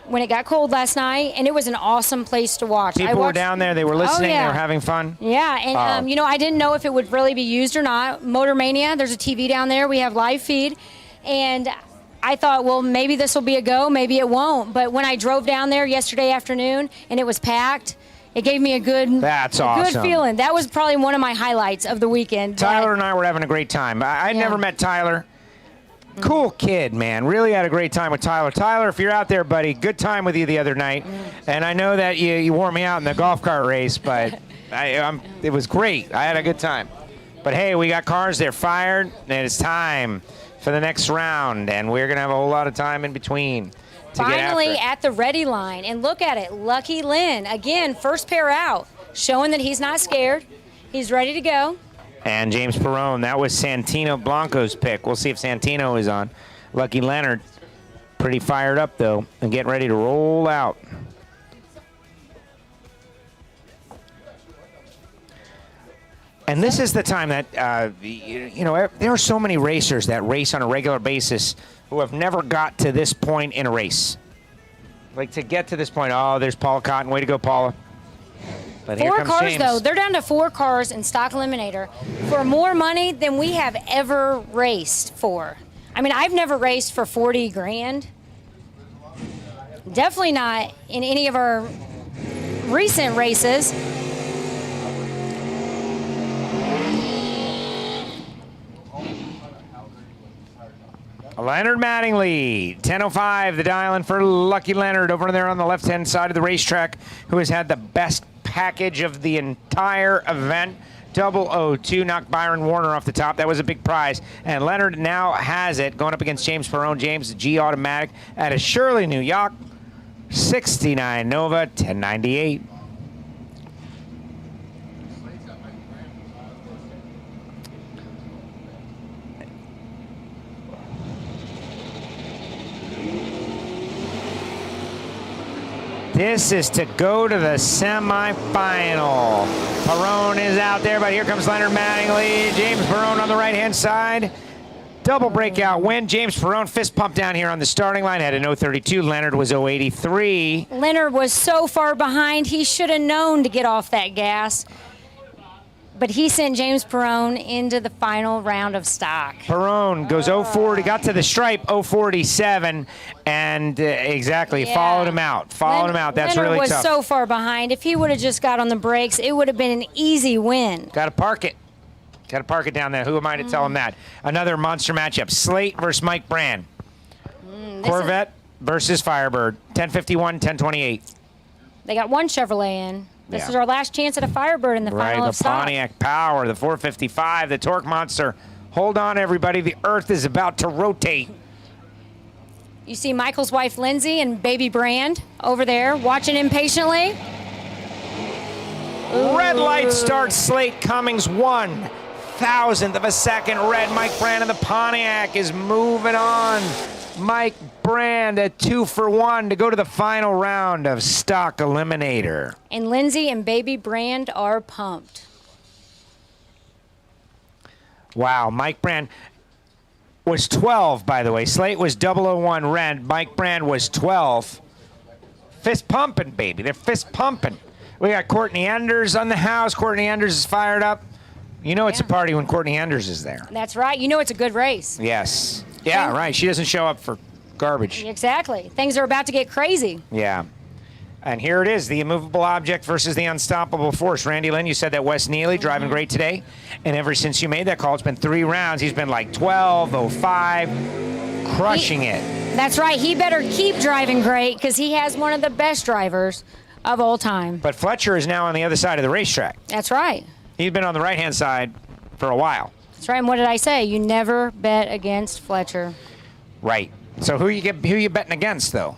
when it got cold last night, and it was an awesome place to watch. People were down there. They were listening. Oh, yeah. They were having fun. Yeah, and you know, I didn't know if it would really be used or not. Motor Mania, there's a TV down there. We have live feed, and I thought, well, maybe this will be a go, maybe it won't. But when I drove down there yesterday afternoon and it was packed, it gave me a good, That's good awesome. feeling. That was probably one of my highlights of the weekend. Tyler and I were having a great time. I'd Yeah. never met Tyler. Cool kid, man. Really had a great time with Tyler. Tyler, if you're out there, buddy, good time with you the other night. And I know that you wore me out in the golf cart race, but it was great. I had a good time. But hey, we got cars. They're fired, and it's time for the next round. And we're going to have a whole lot of time in between to get after Finally it. at the ready line. And look at it. Lucky Lynn. Again, first pair out. Showing that he's not scared. He's ready to go. And James Perrone, that was Santino Blanco's pick. We'll see if Santino is on. Lucky Leonard, pretty fired up, though, and getting ready to roll out. And this is the time that, there are so many racers that race on a regular basis who have never got to this point in a race. Like, to get to this point, there's Paula Cotton. Way to go, Paula. But here 4 comes cars, James. though. They're down to 4 cars in stock Eliminator for more money than we have ever raced for. I mean, I've never raced for 40 grand. Definitely not in any of our recent races. Leonard Mattingly, 10:05, the dial-in for Lucky Leonard over there on the left-hand side of the racetrack, who has had the best package of the entire event. 002 knocked Byron Warner off the top. That was a big prize. And Leonard now has it going up against James Perrone. James, G Automatic out of Shirley, New York. 69 Nova, 1098. This is to go to the semifinal. Perrone is out there, but here comes Leonard Mattingly. James Perrone on the right-hand side. Double breakout win. James Perrone fist pump down here on the starting line. Had an 032. Leonard was 083. Leonard was so far behind, he should have known to get off that gas. But he sent James Perrone into the final round of stock. Perrone goes 040, got to the stripe, 047, and followed him out. Followed him out. That's Leonard really was tough. so far behind. If he would have just got on the brakes, it would have been an easy win. Got to park it. Got to park it down there. Who am I to tell him that? Another monster matchup. Slate versus Mike Brand. Corvette versus Firebird. 1051, 1028. They got one Chevrolet in. This Yeah. is our last chance at a Firebird in the final The of stock. Pontiac Power, the 455, the Torque Monster. Hold on, everybody. The Earth is about to rotate. You see Michael's wife, Lindsay, and baby Brand over there watching impatiently. Red light starts. Slate Cummings 1,000th of a second. Red. Mike Brand in the Pontiac is moving on. Mike Brand at 2 for 1 to go to the final round of Stock Eliminator. And Lindsay and baby Brand are pumped. Wow, Mike Brand was 12, by the way. Slate was 001 Red. Mike Brand was 12. Fist pumping, baby. They're fist pumping. We got Courtney Enders on the house. Courtney Enders is fired up. You know it's a party when Courtney Enders is there. That's right. You know it's a good race. Yes. Yeah, right. She doesn't show up for garbage. Exactly. Things are about to get crazy. Yeah. And here it is, the immovable object versus the unstoppable force. Randy Lynn, you said that Wes Neely driving great today. And ever since you made that call, it's been 3 rounds. He's been like 12, 05, crushing it. That's right. He better keep driving great because he has one of the best drivers of all time. But Fletcher is now on the other side of the racetrack. That's right. He's been on the right-hand side for a while. That's right. And what did I say? You never bet against Fletcher. Right. So who you betting against, though?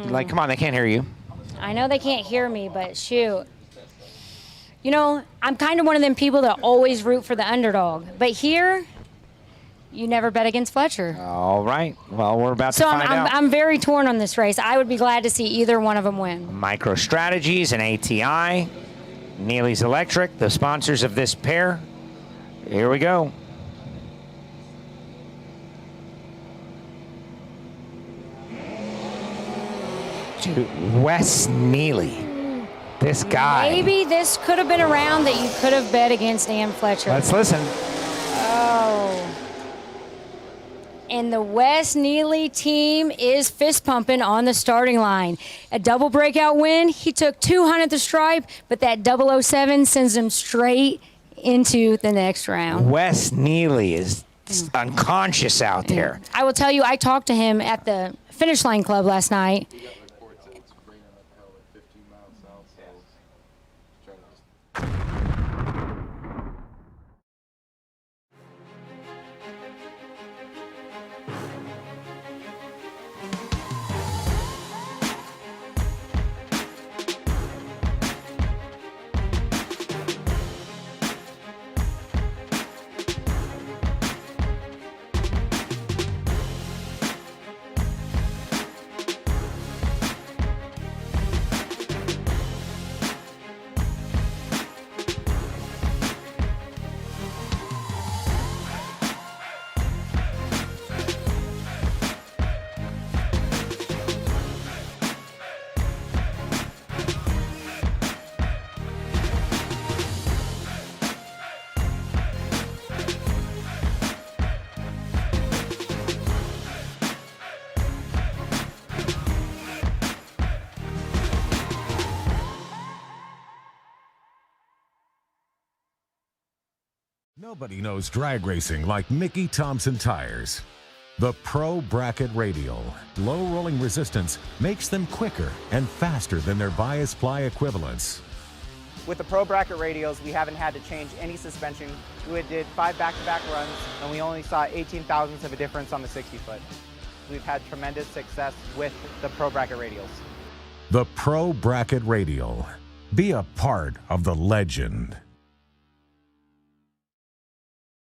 Like, come on, they can't hear you. I know they can't hear me, but shoot. You know, I'm kind of one of them people that always root for the underdog. But here, you never bet against Fletcher. All right. Well, we're about to So find out. I'm very torn on this race. I would be glad to see either one of them win. MicroStrategies and ATI. Neely's Electric, the sponsors of this pair. Here we go. Dude, Wes Neely. This guy. Maybe this could have been a round that you could have bet against Dan Fletcher. Let's listen. Oh. And the Wes Neely team is fist pumping on the starting line. A double breakout win. He took 200 at the stripe, but that 007 sends him straight into the next round. Wes Neely is unconscious out there. I will tell you, I talked to him at the Finish Line Club last night. We got reports that it's raining uphill at 15 miles south, so trying to just Nobody knows drag racing like Mickey Thompson tires. The Pro Bracket Radial low rolling resistance makes them quicker and faster than their bias ply equivalents. With the Pro Bracket radials, we haven't had to change any suspension. We did 5 back-to-back runs, and we only saw 18 thousandths of a difference on the 60-foot. We've had tremendous success with the Pro Bracket radials. The Pro Bracket Radial. Be a part of the legend.